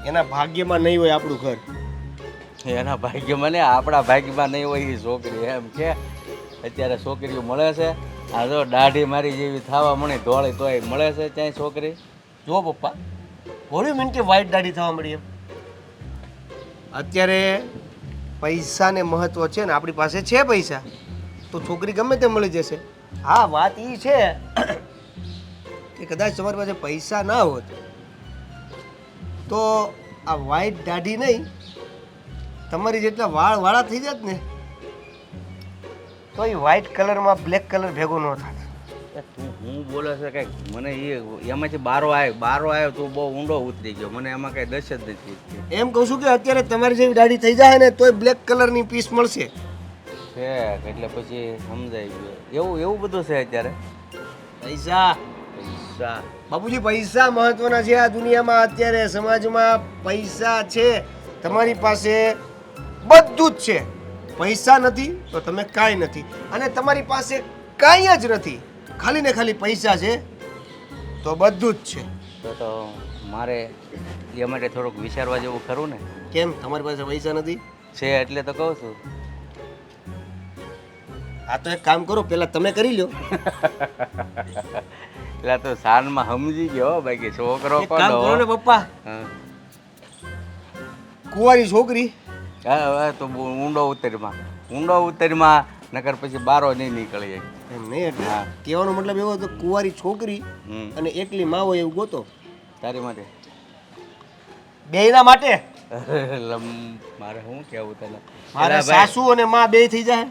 એના ભાગ્યમાં નહીં હોય આપણું ઘર. એના ભાગ્યમાં ને આપણા ભાગ્યમાં નહીં હોય એ છોકરી એમ કે અત્યારે છોકરીઓ મળે છે. આ જો દાઢી મારી જેવી થવા મળી ધોળી તોય મળે છે ત્યાં છોકરી. જો પપ્પા થોડી મિનિટે વ્હાઈટ દાઢી થવા મળી એમ. અત્યારે પૈસાને મહત્વ છે ને, આપણી પાસે છે પૈસા તો છોકરી ગમે તે મળી જશે. હા વાત એ છે કે કદાચ તમારી પાસે પૈસા ના હોત તો આ વ્હાઈટ દાઢી નહીં તમારી જેટલા વાળ વાળા થઈ જાત ને તો એ વ્હાઈટ કલરમાં બ્લેક કલર ભેગો ન થાત. હું બોલે છે કઈક મને એમાંથી બારો આવ્યો તું બહુ ઊંડો ઉતરી ગયો. મને એમાં કઈ દશ જ નથી. એમ કહું છું કે અત્યારે તમારી જેવી દાઢી થઈ જાય ને તોય બ્લેક કલરની પીસ મળશે. છે એટલે પછી સમજાઈ ગયું. એવું બધું છે અત્યારે. પૈસા પૈસા બાપુજી, પૈસા મહત્વના છે આ દુનિયામાં. અત્યારે સમાજમાં પૈસા છે. તમારી પાસે બધું જ છે. પૈસા નથી તો તમે કાંઈ નથી. અને તમારી પાસે કાંઈ જ નથી, ખાલી ને ખાલી પૈસા છે તો બધું જ છે. તો મારે એ માટે થોડુંક વિચારવા જેવું ખરું ને. કેમ તમારી પાસે પૈસા નથી? છે એટલે તો કહું છું. આ તો એક કામ કરો, પહેલા તમે કરી લો. એટલે તો સાનમાં સમજી ગયો બાકી છોકરો એક કામ કરો ને પપ્પા, હા. કુંવારી છોકરી હવે તો બહુ ઊંડો ઉતરમાં નકર પછી બારો નહીં નીકળી જાય. એમ નહીં એટલે હા. કહેવાનો મતલબ એવો હતો કુંવારી છોકરી હમ. અને એકલી માં હોય એવું ગોતો. તારી માટે બેયના માટે મારે શું કહેવું તને? મારે એલા ભાઈ, સાસુ અને માં બે થઈ જાય.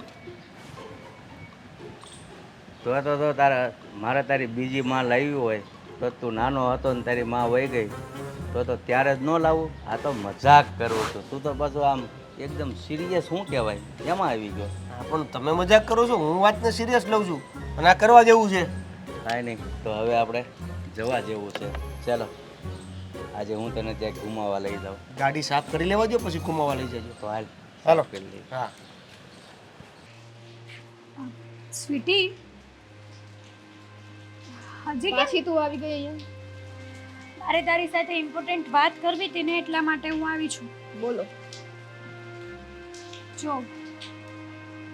તો તારા મારે તારી બીજી માં લાવી હોય તો તું નાનો હતો ને તારી માં વહી ગઈ તો ત્યારે જ ન લાવું. આ તો મજાક કરું છું. તું તો પાછું આમ એકદમ સિરિયસ શું કહેવાય એમાં આવી ગયો. હા, પણ તમે મજાક કરો છો, હું વાતને સિરિયસ લઉં છું અને આ કરવા જેવું છે. કાંઈ નહીં, તો હવે આપણે જવા જેવું છે. ચાલો આજે હું તને ત્યાં ઘુમાવા લઈ જાઉં. ગાડી સાફ કરી લેવા દો પછી ઘુમાવા લઈ જજો. તો હાલ હાલો. કરી લઈએ. હા સ્વીટી, હજી કેમ? પાછી તું આવી ગઈ અહીંયા? મારે તારી સાથે ઇમ્પોર્ટન્ટ વાત કરવી હતી ને એટલા માટે હું આવી છું. બોલો. જો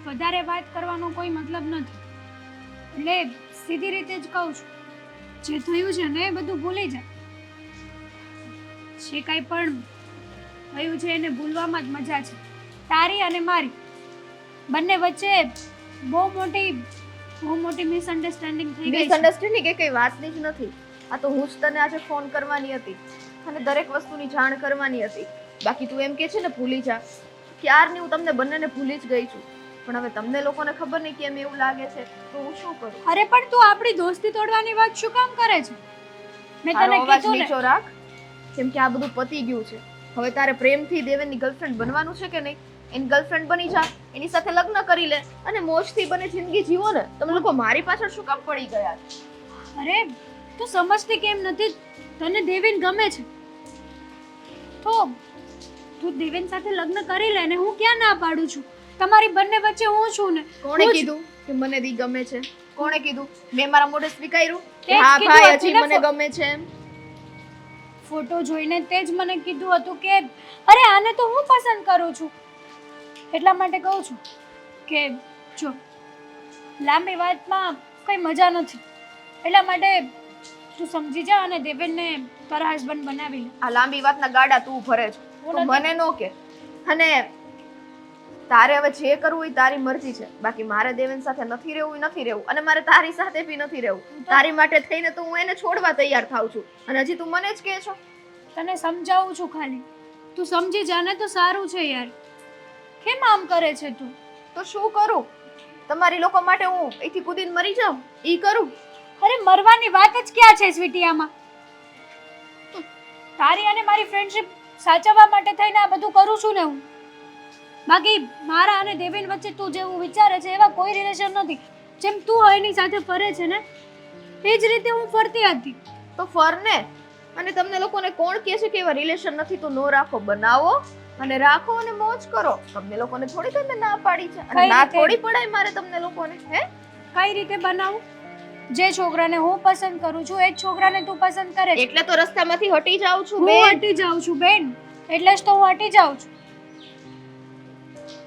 વધારે વાત કરવાનો કોઈ મતલબ નથી, એટલે સીધી રીતે જ કહું છું, જે થયું છે ને એ બધું ભૂલી જા. જે કાંઈ પણ થયું છે એને ભૂલવામાં જ મજા છે. તારી અને મારી બંને વચ્ચે બહુ મોટી મિસઅન્ડરસ્ટેન્ડિંગ થઈ ગઈ છે. મિસઅન્ડરસ્ટેન્ડિંગ કે કઈ વાતની જ નથી. આ તો હું જ તને આજે ફોન કરવાની હતી અને દરેક વસ્તુની જાણ કરવાની હતી. બાકી તું એમ કે છે ને ભૂલી જા, ક્યારની હું તમને બંનેને ભૂલી જ ગઈ છું. પણ હવે તમને લોકોને ખબર નહીં કેમ એવું લાગે છે તો હું શું કરું? અરે પણ તું આપણી દોસ્તી તોડવાની વાત શું કામ કરે છે? મેં તારો તને અવાજ કીધું ને. નીચો રાખ, કેમ કે આ બધું પતી ગયું છે. હવે તારે પ્રેમથી દેવેનની ગર્લફ્રેન્ડ બનવાનું છે કે નહીં? એની ગર્લફ્રેન્ડ બની જા, એની સાથે લગ્ન કરી લે અને મોજથી બને જિંદગી જીવો ને. તમે લોકો મારી પાછળ શું કામ પડી ગયા? અરે તું સમજતી કેમ નથી? તને દેવેન ગમે છે તો તું દેવેન સાથે લગ્ન કરી લે ને. હું ક્યાં ના પાડું છું? તમારી બંને વચ્ચે હું છું ને. કોણે હું જ- કીધું કે મને દી ગમે છે? કોણે કીધું? મેં મારા મોઢે સ્વીકાર્યું તે જ હા કીધું ભાઈ હતું હજી ને મને ગમે છે એમ? ફોટો જોઈને તે જ મને કીધું હતું કે અરે આને તો હું પસંદ કરું છું. એટલા માટે કહું છું કે જો લાંબી વાતમાં કઈ મજા નથી. એટલા માટે તું સમજી જા અને દેવેનને તારા હસબન્ડ બનાવી લે. આ લાંબી વાતના ગાડા તું ભરે છે હું તો નથી. મને નો કે. અને તારે હવે જે કરવું એ તારી મરજી છે. બાકી મારે દેવેન સાથે નથી રહેવું એ નથી રહેવું અને મારે તારી સાથે બી નથી રહેવું. તારી માટે થઈને તો હું એને છોડવા તૈયાર થાઉં છું અને હજી તું મને જ કહે છો? તને સમજાવું છું ખાલી, તું સમજી જા ને તો સારું છે યાર. કેમ આમ કરે છે તું? તો શું કરું? તમારી લોકો માટે હું અહીંથી કૂદીને મરી જાઉં ઈ કરું? અરે મરવાની વાત જ ક્યાં છે સ્વીટી આમાં? તારી અને મારી ફ્રેન્ડશિપ સાચવવા માટે થઈને આ બધું કરું છું ને હું. બાકી મારા અને દેવેન વચ્ચે તું જેવું વિચારે છે એવા કોઈ રિલેશન નથી. જેમ તું એની સાથે ફરે છે ને એ જ રીતે હું ફરતી હતી. તો ફરને. અને તમને લોકોને કોણ કહે છે કે એવા રિલેશન નથી તો નો રાખો? બનાવો અને રાખો અને મોજ કરો. તમને લોકોને થોડી તમે ના પાડી છે અને કઈ ના રીતે? થોડી પડાય મારે તમને લોકોને? હે? કઈ રીતે બનાવું? જે છોકરાને હું પસંદ કરું છું એ જ છોકરાને તું પસંદ કરે છે. એટલે તો રસ્તામાંથી હટી જાઉં છું હું બેન. હટી જાઉં છું બેન, એટલે જ તો હું હટી જાઉં છું.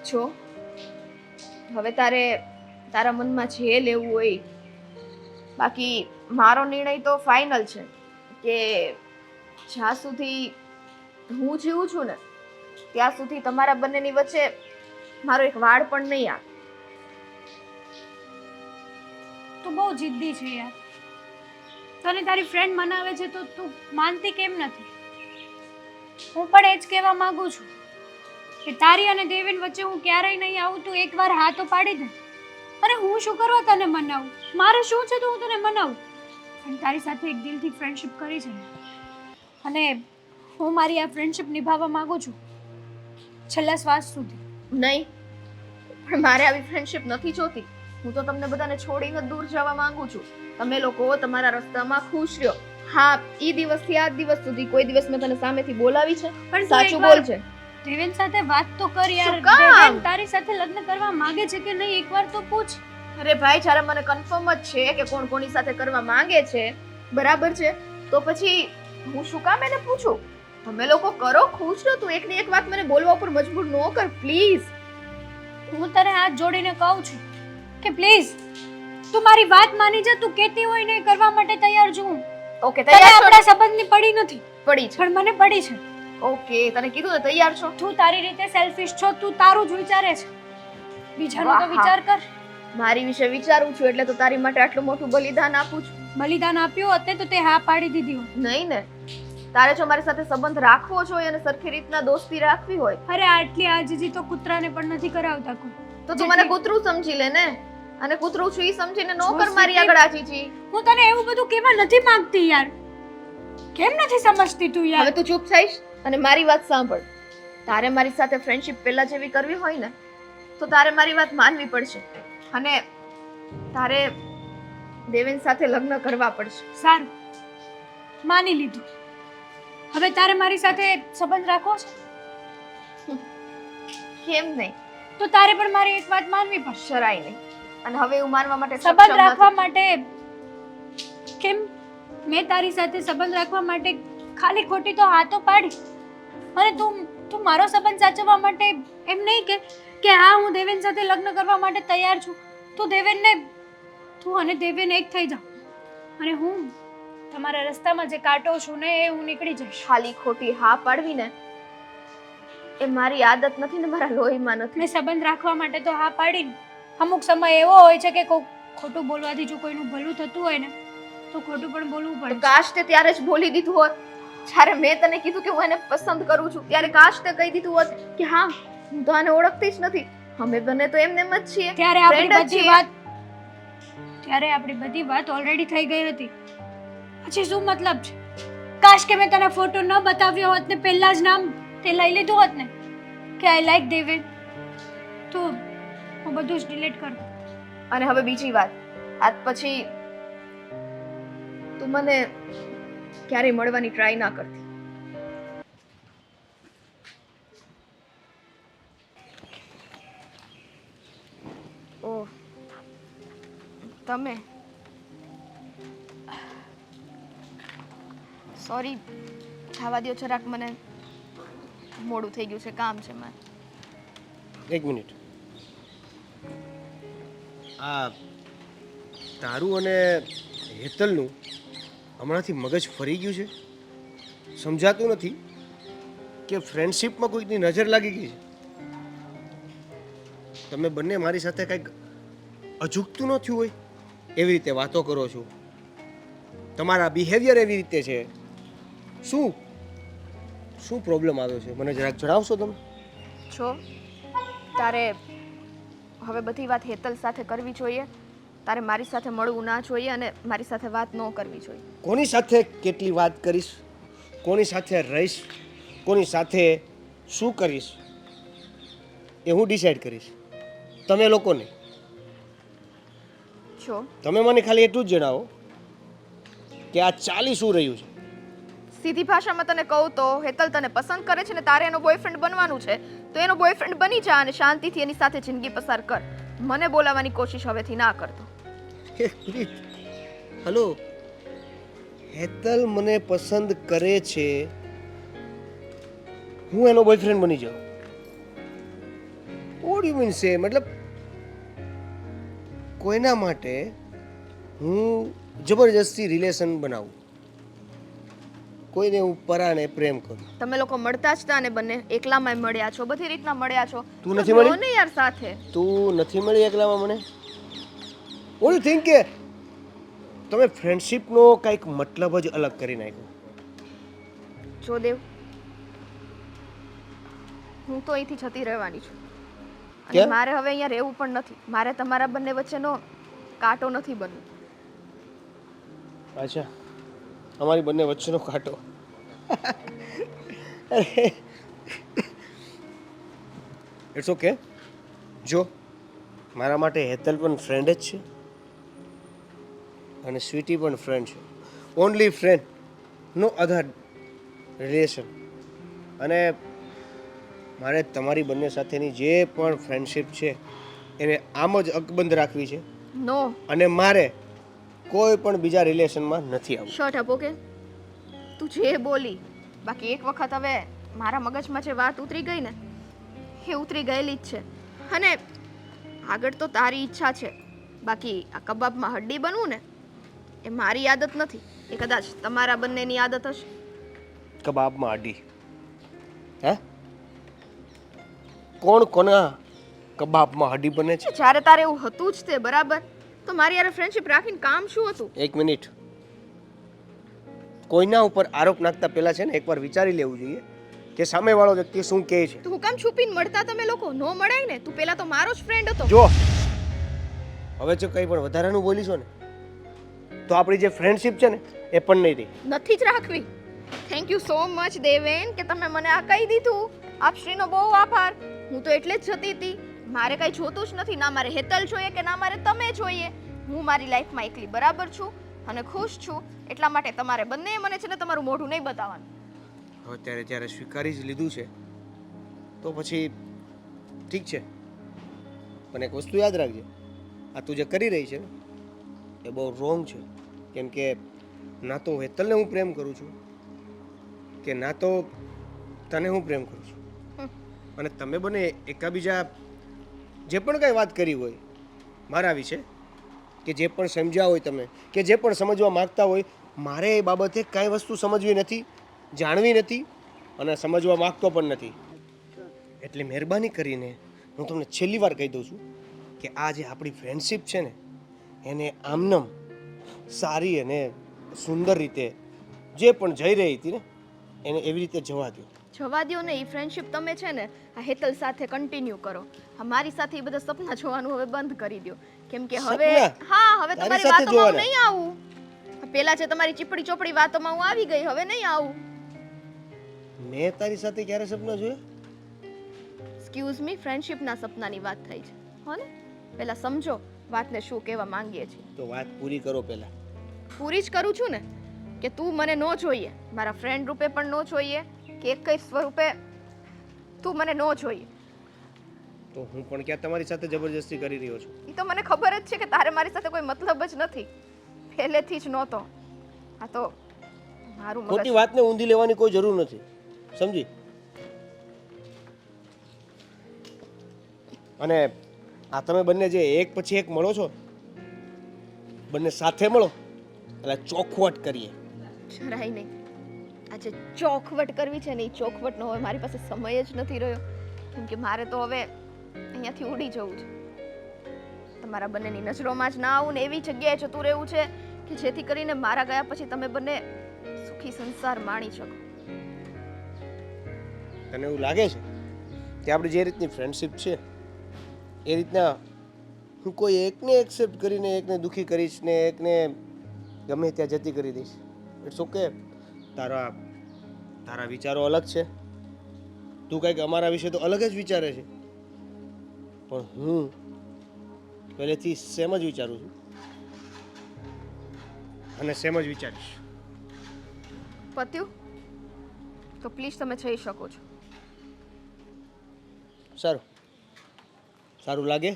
જો હવે તારા મનમાં જે લેવું હોય. બાકી મારો નિર્ણય તો ફાઇનલ છે કે જ્યાં સુધી હું જીવું છું ને ત્યાં સુધી તમારા બંનેની વચ્ચે મારો એક વાળ પણ નહીં આવે. તું બહુ જિદ્દી છે યાર. તને તારી ફ્રેન્ડ મનાવે છે તો તું માનતી કેમ નથી? હું પણ એ જ કહેવા માંગુ છું કે તારી અને દેવેન વચ્ચે હું ક્યારેય નહીં આવું. તું એકવાર હા તો પાડી દે. અરે હું શું કરવા તને મનાવું? મારે શું છે તો હું તને મનાવું? પણ તારી સાથે એક દિલથી ફ્રેન્ડશિપ કરી છે ને, અને હું મારી આ ફ્રેન્ડશિપ નિભાવવા માંગુ છું છેલ્લા શ્વાસ સુધી. નહીં, પણ મારે આવી ફ્રેન્ડશિપ નથી જોતી. હું તો તમને બધાને છોડીને દૂર જવા માંગુ છું. તમે લોકો તમારા રસ્તામાં ખુશ રહ્યો. હા, ઈ દિવસથી આ દિવસ સુધી કોઈ દિવસ મેં તને સામેથી બોલાવી છે? પણ તું સાચું એકવાર બોલ છે. દેવેન સાથે વાત તો કર યાર. શું કામ? દેવેન તારી સાથે લગ્ન કરવા માંગે છે કે નહીં એકવાર તો પૂછ. અરે ભાઈ, જ્યારે મને કન્ફર્મ જ છે કે કોણ કોની સાથે કરવા માંગે છે, બરાબર છે, તો પછી હું શું કામ એને પૂછું? તમે લોકો કરો, ખુશ રહો. તું એકની એક વાત મને બોલવા ઉપર મજબૂર ન કર પ્લીઝ. હું તને હાથ જોડીને કહું છું કે પ્લીઝ તું મારી વાત માની જા. તું કહેતી હોય ને એ કરવા માટે તૈયાર છું હું. ઓકે, તને તૈયાર છો? આપણા સંબંધની પડી નથી પડી છે. પણ મને પડી છે. ઓકે તને કીધું ને તૈયાર છો તું તારી રીતે સેલ્ફિશ છો, તું તારું જ વિચારે છે, બીજાનો તો વાહ. વિચાર કર. મારી વિશે વિચારું છું એટલે તો તારી માટે આટલું મોટું બલિદાન આપું છું. બલિદાન આપ્યું હોત ને તો તે હા પાડી દીધી હોત. નહીં ને, તારે જો મારી સાથે સંબંધ રાખવો જોઈએ અને સરખી રીતના દોસ્તી રાખવી હોય અરે આટલી આજીજી તો કૂતરાને પણ નથી કરાવતા કોઈ. તો તું મને કૂતરું સમજી લે ને, અને કૂતરું છું ઈ સમજીને નો જો કર મારી સિદ્ધિ- આગળ આજીજી. હું તને એવું બધું કેવા નથી માંગતી યાર, કેમ નથી સમજતી તું યાર? હવે તું ચૂપ થઈશ અને મારી વાત સાંભળ. તારે મારી સાથે ફ્રેન્ડશિપ પહેલા જેવી કરવી હોય ને તો તારે મારી વાત માનવી પડશે અને તારે દેવેન સાથે લગ્ન કરવા પડશે. સારું, માની લીધું. હવે તારે મારી સાથે સંબંધ રાખવો છે કેમ નહીં? તો તારે પણ મારી એક વાત માનવી પડશે. શરાય નહીં. અને હવે એવું માનવા માટે સંબંધ સક્ષમ રાખવા નથી. માટે કેમ મેં તારી સાથે સંબંધ રાખવા માટે ખાલી ખોટી તો હાથો પાડી, અને તું મારો સંબંધ સાચવવા માટે એમ નહીં કે હા હું દેવેન સાથે લગ્ન કરવા માટે તૈયાર છું. તું અને દેવેન એક થઈ જાઓ અને હું તમારા રસ્તામાં જે કાંટો છું ને એ હું નીકળી જઈશ. ખાલી ખોટી હા પાડવી ને એ મારી આદત નથી ને મારા લોહીમાં નથી. મેં સંબંધ રાખવા માટે તો હા પાડી ને. અમુક સમય એવો હોય છે કે કોઈ ખોટું બોલવાથી જો કોઈનું ભલું થતું હોય ને તો ખોટું પણ બોલવું તો પડે. કાશ તે ત્યારે જ બોલી દીધું હોત. જ્યારે મેં તને કીધું કે હું એને પસંદ કરું છું ત્યારે કાશ તે કહી દીધું હોત કે હા હું તો આને ઓળખતી જ નથી, અમે બંને તો એમને જ છીએ, ત્યારે આપણી friend જ બધી છીએ. આપણી બધી વાત ઓલરેડી થઈ ગઈ હતી. પછી શું મતલબ છે? કાશ કે મેં તને ફોટો ન બતાવ્યો હોત ને પહેલા જ નામ તે લઈ લીધું હોત ને કે આઈ લાઈક દેવેન, તો હું બધું જ ડિલીટ કર દઉં. અને હવે બીજી વાત, આજ પછી તું મને ક્યારેય મળવાની ટ્રાય ના કરતી. ઓહ, તમે સોરી, ખાવા દ્યો જરાક, મને મોડું થઈ ગયું છે, કામ છે મારે. એક મિનિટ. આ તારું અને હેતલનું હમણાંથી મગજ ફરી ગયું છે. સમજાતું નથી કે ફ્રેન્ડશિપમાં કોઈકની નજર લાગી ગઈ છે. તમે બંને મારી સાથે કંઈક અજુગતું ન થયું હોય એવી રીતે વાતો કરો છો. તમારા બિહેવિયર એવી રીતે છે. શું પ્રોબ્લેમ આવ્યો છે મને જરાક જણાવશો તમે? છો તારે હવે બધી વાત હેતલ સાથે કરવી જોઈએ, તારે મારી સાથે મળવું ના જોઈએ અને મારી સાથે વાત ન કરવી જોઈએ. કોની સાથે કેટલી વાત કરીશ, કોની સાથે રહીશ, કોની સાથે શું કરીશ એ હું ડિસાઈડ કરીશ, તમે લોકો નહીં. છો તમે મને ખાલી એટલું જ જણાવો કે આ ચાલી શું રહ્યું છે. સીધી ભાષામાં તને કહું તો હેતલ તને પસંદ કરે છે ને તારે એનો બોયફ્રેન્ડ બનવાનું છે, તો એનો બોયફ્રેન્ડ બની જા અને શાંતિથી એની સાથે જિંદગી પસાર કર. મને બોલાવવાની કોશિશ હવેથી ના કરતો. એક મિનિટ, હલો, હેતલ મને પસંદ કરે છે, હું એનો બોયફ્રેન્ડ બની જાઉં? વોટ યુ મીન સે? મતલબ કોઈના માટે હું જબરજસ્તી રિલેશન બનાવું, કોઈને હું પરાને પ્રેમ કરું? તમે લોકો મળતા જ તા ને બંને એકલામાં મળ્યા છો, બધી રીતના મળ્યા છો. તું તો નથી જો મળી? ને યાર સાથે. તું નથી મળી એકલામાં મને? વોટ યુ થિંક કે તમે ફ્રેન્ડશિપનો કંઈક મતલબ જ અલગ કરી નાખ્યો. જો દેવ, હું તો અહીંથી જતી રહેવાની છું અને કેમ? મારે હવે અહીંયા રહેવું પણ નથી. મારે તમારા બંને વચ્ચેનો કાંટો નથી બનવું. અચ્છા, અમારી બંને વચ્ચેનો કાંટો. It's okay. જો મારા માટે હેતલ પણ ફ્રેન્ડ જ છે અને સ્વીટી પણ ફ્રેન્ડ છે. ઓનલી ફ્રેન્ડ, નો અધર રિલેશન. અને મારે તમારી બંને સાથેની જે પણ ફ્રેન્ડશિપ છે એને આમ જ અકબંધ રાખવી છે નો અને મારે કોઈ પણ બીજા રિલેશનમાં નથી આવવું. Shirt up. ઓકે, તું જે બોલી, બાકી એક વખત હવે મારા મગજમાં જે વાત ઉતરી ગઈ ને એ ઉતરી ગયેલી જ છે. અને આગળ તો તારી ઈચ્છા છે, બાકી આ કબાબમાં હડ્ડી બનવું ને એ મારી આદત નથી, એ કદાચ તમારા બંનેની આદત હશે. કબાબમાં અડી હે કોણ કોના કબાબમાં હડી બને છે? જ્યારે તારે એવું હતું જ તે બરાબર, તો મારી યાર ફ્રેન્ડશિપ રાખીને કામ શું હતું? એક મિનિટ, કોઈના ઉપર આરોપ નાખતા પહેલા છે ને એકવાર વિચારી લેવું જોઈએ કે સામેવાળો વ્યક્તિ શું કહે છે. તો હું કામ છુપીને મળતા તમે લોકો? નો મળાય ને. તું પેલા તો મારો જ ફ્રેન્ડ હતો. જો હવે જો કંઈ પણ વધારાનું બોલીશો ને તો આપણી જે ફ્રેન્ડશિપ છે ને એ પણ નહીં રહી. નથી જ રાખવી. Thank you so much Deven કે તમે મને આ કહી દીધું. આપશ્રીનો બહુ આભાર. હું તો એટલે જ જતી હતી. મારે કઈ જોતું જ નથી. ના મારે હેતલ જોઈએ કે ના મારે તમે જોઈએ. હું મારી લાઈફમાં એકલી બરાબર છું અને ખુશ છું. એટલા માટે તમારે બંને મને છે ને તમારું મોઢું નહીં બતાવવાનું. હવે ત્યારે સ્વીકારી જ લીધું છે તો પછી ઠીક છે, પણ એક વસ્તુ યાદ રાખજે, આ તું જે કરી રહી છે ને એ બહુ રોંગ છે. કેમ કે ના તો હેતલને હું પ્રેમ કરું છું કે ના તો તને હું પ્રેમ કરું છું. અને તમે બંને એકાબીજા જે પણ કાંઈ વાત કરી હોય મારા વિશે, કે જે પણ સમજ્યા હોય તમે, કે જે પણ સમજવા માગતા હોય, મારે એ બાબતે કાંઈ વસ્તુ સમજવી નથી, જાણવી નથી અને સમજવા માગતો પણ નથી. એટલે મહેરબાની કરીને હું તમને છેલ્લી વાર કહી દઉં છું કે આ જે આપણી ફ્રેન્ડશિપ છે ને એને આમનમ સારી અને સુંદર રીતે જે પણ જઈ રહી હતી ને એને એવી રીતે જવા દો. જવા દ્યો ને. એ ફ્રેન્ડશિપ તમે છે ને આ હેતલ સાથે કન્ટિન્યુ કરો. આ મારી સાથે એ બધા સપના જોવાનું હવે બંધ કરી દો. કેમ કે હવે સપના? હા, હવે તારી તમારી સાથે વાતોમાં હું જોવાના? નહીં આવું. પેલા જે તમારી ચીપડી ચોપડી વાતોમાં હું આવી ગઈ, હવે નહીં આવું. મેં તારી સાથે ક્યારે સપના જોયા? એક્સક્યુઝ મી, ફ્રેન્ડશિપના સપનાની વાત થઈ છે. હો ને? પહેલા સમજો વાતને શું કહેવા માંગીએ છીએ. તો વાત પૂરી કરો પહેલા. પૂરી જ કરું છું ને કે તું મને ન જોઈએ, મારા ફ્રેન્ડ રૂપે પણ ન જોઈએ, કે એક કઈ સ્વરૂપે તું મને ન જોઈએ. તો હું પણ ક્યાં તમારી સાથે જબરજસ્તી કરી રહ્યો છું? એ તો મને ખબર જ છે કે તારે મારી સાથે કોઈ મતલબ જ નથી, પહેલેથી જ નહોતો. આ તો મારું ખોટી મગજ. વાતને ઊંધી લેવાની કોઈ જરૂર નથી, સમજી? અને આ તમે બંને જે એક પછી એક મળો છો, બંને સાથે મળો એટલે ચોખવટ કરીએ. જરાય નહીં. આજે ચોખવટ કરવી છે ને, એ ચોખવટનો હવે મારી પાસે સમય જ નથી રહ્યો. કેમ કે મારે તો હવે અહીંયાથી ઉડી જવું છે. તમારા બંનેની નજરોમાં જ ના આવું ને એવી જગ્યાએ જતું રહેવું છે કે જેથી કરીને મારા ગયા પછી તમે બંને સુખી સંસાર માણી શકો. તને એવું લાગે છે કે આપણી જે રીતની ફ્રેન્ડશિપ છે એ રીતના હું કોઈ એકને એક્સેપ્ટ કરીને એકને દુઃખી કરીશ ને એકને ગમે ત્યાં જતી કરી દઈશ? It's okay. તારા વિચારો અલગ છે, તું કંઈક અમારા વિશે તો અલગ જ વિચારે છે, પણ હું પહેલેથી સેમ જ વિચારું છું અને સેમ જ વિચારીશ. પત્યું તો પ્લીઝ તમે જઈ શકો છો. સારું લાગે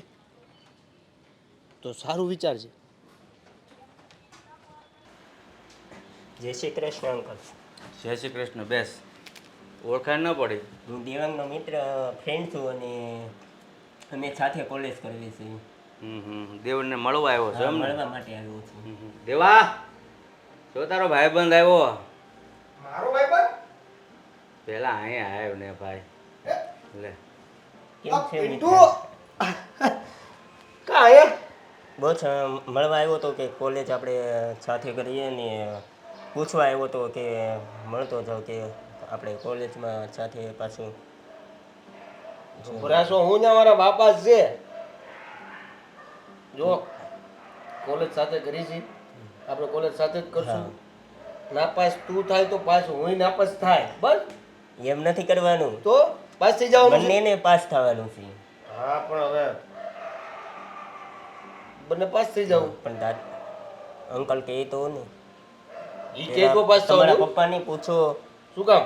તો સારું વિચારજે. જય શ્રી કૃષ્ણ અંકલ. જય શ્રી કૃષ્ણ. બેસ. ઓળખાણ ન પડી? હું દેવાંગનો મિત્ર ફ્રેન્ડ છું અને અમે સાથે કોલેજ કરવી છે. દેવને મળવા આવ્યો છે હા, એમ ને? મળવા માટે આવ્યો છું. દેવા, જો તારો ભાઈબંધ આવ્યો. મારો ભાઈબંધ પેલા અહીંયા આવ્યો ને ભાઈ. લે કેમ છે મિત્ર? કાંઈ બસ મળવા આવ્યો તો કે કોલેજ આપણે સાથે કરીએ ને પૂછવા આવ્યો તો કે મળતો જાવ કે આપણે કોલેજમાં સાથે પાછું. ભરાશો હું ને મારા બાપા જ છે. જો કોલેજ સાથે કરી છે, આપણે કોલેજ સાથે જ કરશું. નાપાસ તું થાય તો પાસ હું નાપાસ થાય, બસ. એમ નથી કરવાનું, તો પાસ થઈ જવાનું છે. બંનેને પાસ થવાનું છે. હા પણ હવે બંને પાસ થઈ જવું. પણ અંકલ કહે તો ને ઈ કે તો પાસ તમારા થવાનું. પપ્પાને પૂછો. શું કામ?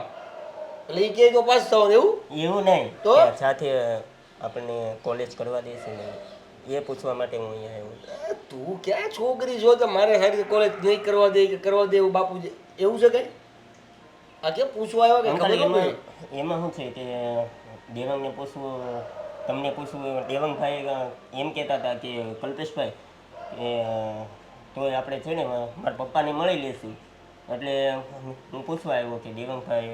એટલે ઈ કે તો પાસ થવાનું એવું? એવું નહીં તો? કે સાથે આપણને કોલેજ કરવા દેશે ને એ પૂછવા માટે હું અહીંયા આવ્યો. તું ક્યાં છોકરી છો કે મારે સારી કોલેજ નહીં કરવા દે કે કરવા દે એવું બાપુજી એવું છે કઈ? આ કેમ પૂછવા આવ્યા કે અંકલ ખબર ન એમાં પડી? એમાં શું છે કે દેવાંગને પૂછવું, તમને પૂછવું. દેવાંગભાઈ એમ કહેતા હતા કે કલ્પેશભાઈ કે તોય આપણે છે ને મારા પપ્પાને મળી લેશું. એટલે હું પૂછવા આવ્યો કે દેવાંગભાઈ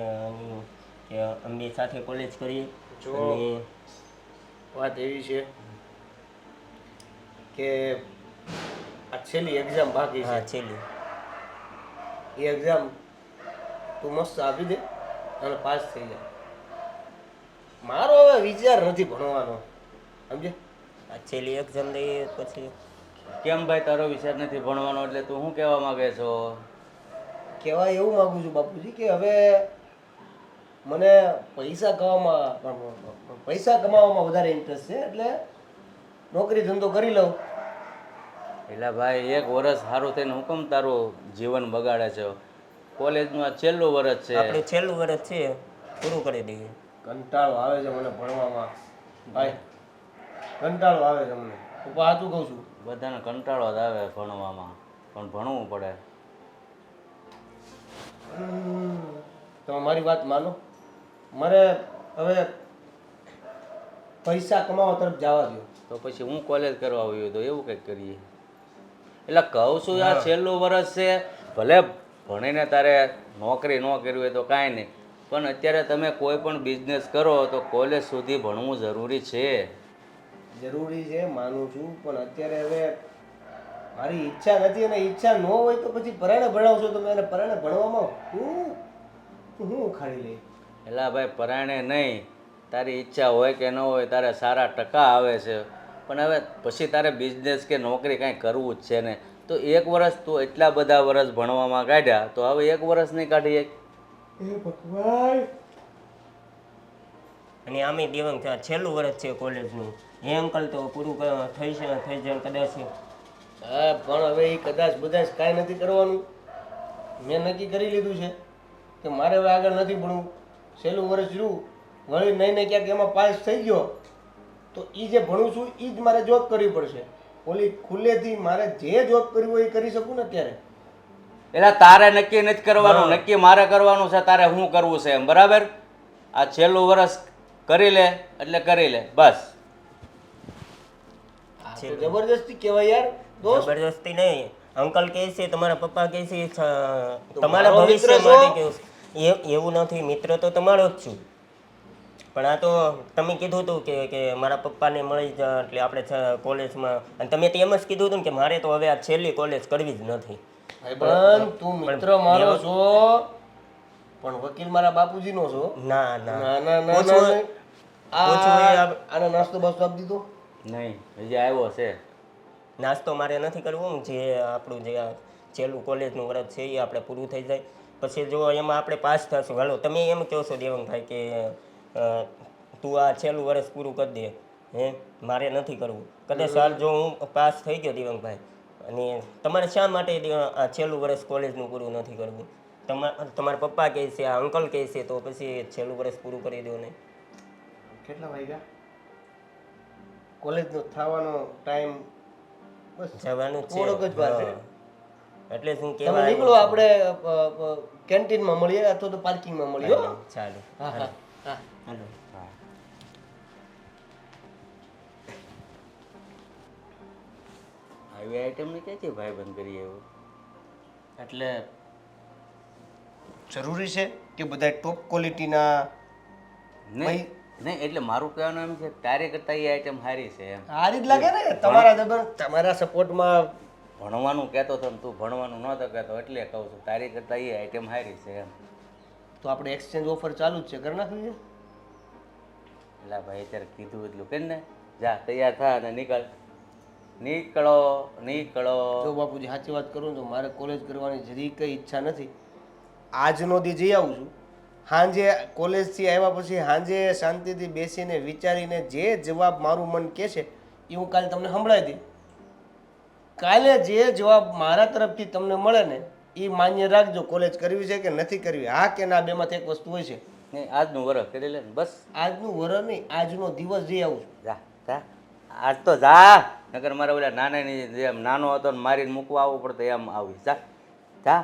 કે અમે સાથે કોલેજ કરીએ. જો. અને વાત એવી છે કે આ છેલ્લી એક્ઝામ બાકી હા છે. છેલ્લી. એ એક્ઝામ તું મસ્ત આપી દે અને પાસ થઈ જા. મારો હવે વિચાર નથી ભણવાનો, સમજે? આ છેલ્લી એક્ઝામ દઈએ પછી કેમ ભાઈ તારો વિચાર નથી ભણવાનો એટલે તું શું કહેવા માંગે છો? કહેવાય એવું માગું છું બાપુજી કે હવે મને પૈસા કમાવામાં વધારે ઇન્ટરેસ્ટ છે, એટલે નોકરી ધંધો કરી લઉં. એટલે ભાઈ એક વર્ષ સારું થઈને હું કેમ તારું જીવન બગાડે છે? કોલેજનું આ છેલ્લું વર્ષ છે. આપણું છેલ્લું વર્ષ છે, પૂરું કરી દઈએ. કંટાળો આવે છે મને ભણવામાં ભાઈ, કંટાળો આવે છે મને. પપ્પા સાચું કહું છું. બધાને કંટાળો જ આવે ભણવામાં, પણ ભણવું પડે. તમે મારી વાત માનો, મારે હવે પૈસા કમાવા તરફ જવા દો. તો પછી હું કોલેજ કરવા આવ્યો તો એવું કંઈક કરીએ. એટલે કહું છું આ છેલ્લું વર્ષ છે, ભલે ભણીને તારે નોકરી ન કરવી હોય તો કાંઈ નહીં, પણ અત્યારે તમે કોઈ પણ બિઝનેસ કરો તો કોલેજ સુધી ભણવું જરૂરી છે. જરૂરી છે, માનું છું, પણ અત્યારે હવે મારી ઈચ્છા નથી, અને ઈચ્છા ન હોય તો પછી પરાણે ભણાવશો તમે, એને પરાણે ભણવામાં હું ઉખાડી લઈ. એટલે ભાઈ પરાણે નહીં, તારી ઈચ્છા હોય કે ન હોય, તારે સારા ટકા આવે છે, પણ હવે પછી તારે બિઝનેસ કે નોકરી કાંઈ કરવું જ છે ને, તો એક વર્ષ તું એટલા બધા વર્ષ ભણવામાં કાઢ્યા, તો હવે એક વર્ષ નહીં કાઢી એક. એ ભગવાન! અને આમે દેવાંગ છેલ્લું વર્ષ છે કોલેજનું. એ અંકલ તો પૂરું થઈ જાય કદાચ. હા, પણ હવે એ કદાચ કાંઈ નથી કરવાનું. મેં નક્કી કરી લીધું છે કે મારે હવે આગળ નથી ભણવું. છેલ્લું વર્ષ રહ્યું, વળી નહીં ક્યાંક એમાં પાસ થઈ ગયો તો એ જે ભણું છું એ જ મારે જોબ કરવી પડશે. ઓલી ખુલ્લેથી મારે જે જોબ કરવી હોય એ કરી શકું ને ત્યારે. એટલે તારે નક્કી નથી કરવાનું, નક્કી મારે કરવાનું છે. તારે શું કરવું છે એમ, બરાબર? આ છેલ્લું વર્ષ કરી લે એટલે કરી લે, બસ. આ તો જબરદસ્તી કહેવાય યાર દોસ્ત. જબરદસ્તી નહીં, અંકલ કહે છે, તમારા પપ્પા કહે છે, તમારા મારો ભવિષ્ય મિત્ર છો? માટે કહ્યું છે. એવું નથી, મિત્ર તો તમારો જ છું, પણ આ તો તમે કીધું હતું કે મારા પપ્પાને મળી જાય એટલે આપણે કોલેજમાં, અને તમે તો એમ જ કીધું હતું ને કે મારે તો હવે આ છેલ્લી કોલેજ કરવી જ નથી. ભાઈબંધ, તું મિત્ર મારો છો, પણ વકીલ મારા બાપુજીનો છો. ના ના ના ના ના પૂછવું- ના. પૂછવું એ આપ- આને નાસ્તો બાસ્તો આપી દીધો? નહીં, હજી આવ્યો છે. નાસ્તો મારે નથી કરવો, જે આપણું જે આ છેલ્લું કોલેજનું વર્ષ છે એ આપણે પૂરું થઈ જાય પછી જો એમાં આપણે પાસ થશું. હાલો તમે એમ કહો છો દેવંગભાઈ કે તું આ છેલ્લું વર્ષ પૂરું કરી દે, મારે નથી કરવું. કદાચ હાલ જો હું પાસ થઈ ગયો દેવંગભાઈ, અને તમારે શા માટે આ છેલ્લું વર્ષ કોલેજનું પૂરું નથી કરવું? તમારા પપ્પા કહે છે, આ અંકલ કહે છે, તો પછી છેલ્લું વર્ષ પૂરું કરી દો ને. કેટલા વાગ્યા? કોલેજનો થવાનો ટાઈમ બસ જવાનું જ થોડોક જ વાર છે. છે. એટલે શું તમે કહેવાય નીકળો, આપણે કેન્ટીનમાં મળીએ અથવા તો પાર્કિંગમાં મળીએ હો? ચાલો હા હા હા. હાલો. આવી આઈટમને ક્યાંથી ભાઈ બંધ કરીએ એવું? એટલે જરૂરી છે કે બધા ટોપ ક્વોલિટીના નહીં નહીં, એટલે મારું કહેવાનું એમ છે તારે કરતાં એ આઈટમ સારી છે એમ. સારી જ લાગે ને તમારા સપોર્ટમાં. ભણવાનું કહેતો હતો ને તું ભણવાનું નહોતો કહેતો, એટલે કહું છું તારી કરતાં એ આઈટમ સારી છે એમ. તો આપણે એક્સચેન્જ ઓફર ચાલુ જ છે, કરી નાખવી છે. એટલે ભાઈ અત્યારે કીધું એટલું કરીને જા, તૈયાર થા અને નીકળ. નીકળો નીકળો. જો બાપુજી સાચી વાત કરું તો મારે કોલેજ કરવાની જરી કઈ ઈચ્છા નથી. આજનો દી જઈ આવું છું. સાંજે કોલેજથી આવ્યા પછી સાંજે શાંતિથી બેસીને વિચારીને જે જવાબ મારું મન કહે છે એ હું કાલે તમને સંભળાવી દઈ. કાલે જે જવાબ મારા તરફથી તમને મળે ને એ માન્ય રાખજો. કોલેજ કરવી છે કે નથી કરવી, હા કે ના, બેમાંથી એક વસ્તુ હોય છે. નહીં, આજનું વરસ કરી લે ને બસ. આજનું વર નહીં, આજનો દિવસ જઈ આવું છું. જા જા, આજ તો જા. નગર મારે ઓલા નાનાની જેમ નાનો હતો ને મારીને મૂકવા આવવું પડતું એમ આવી. જા જા.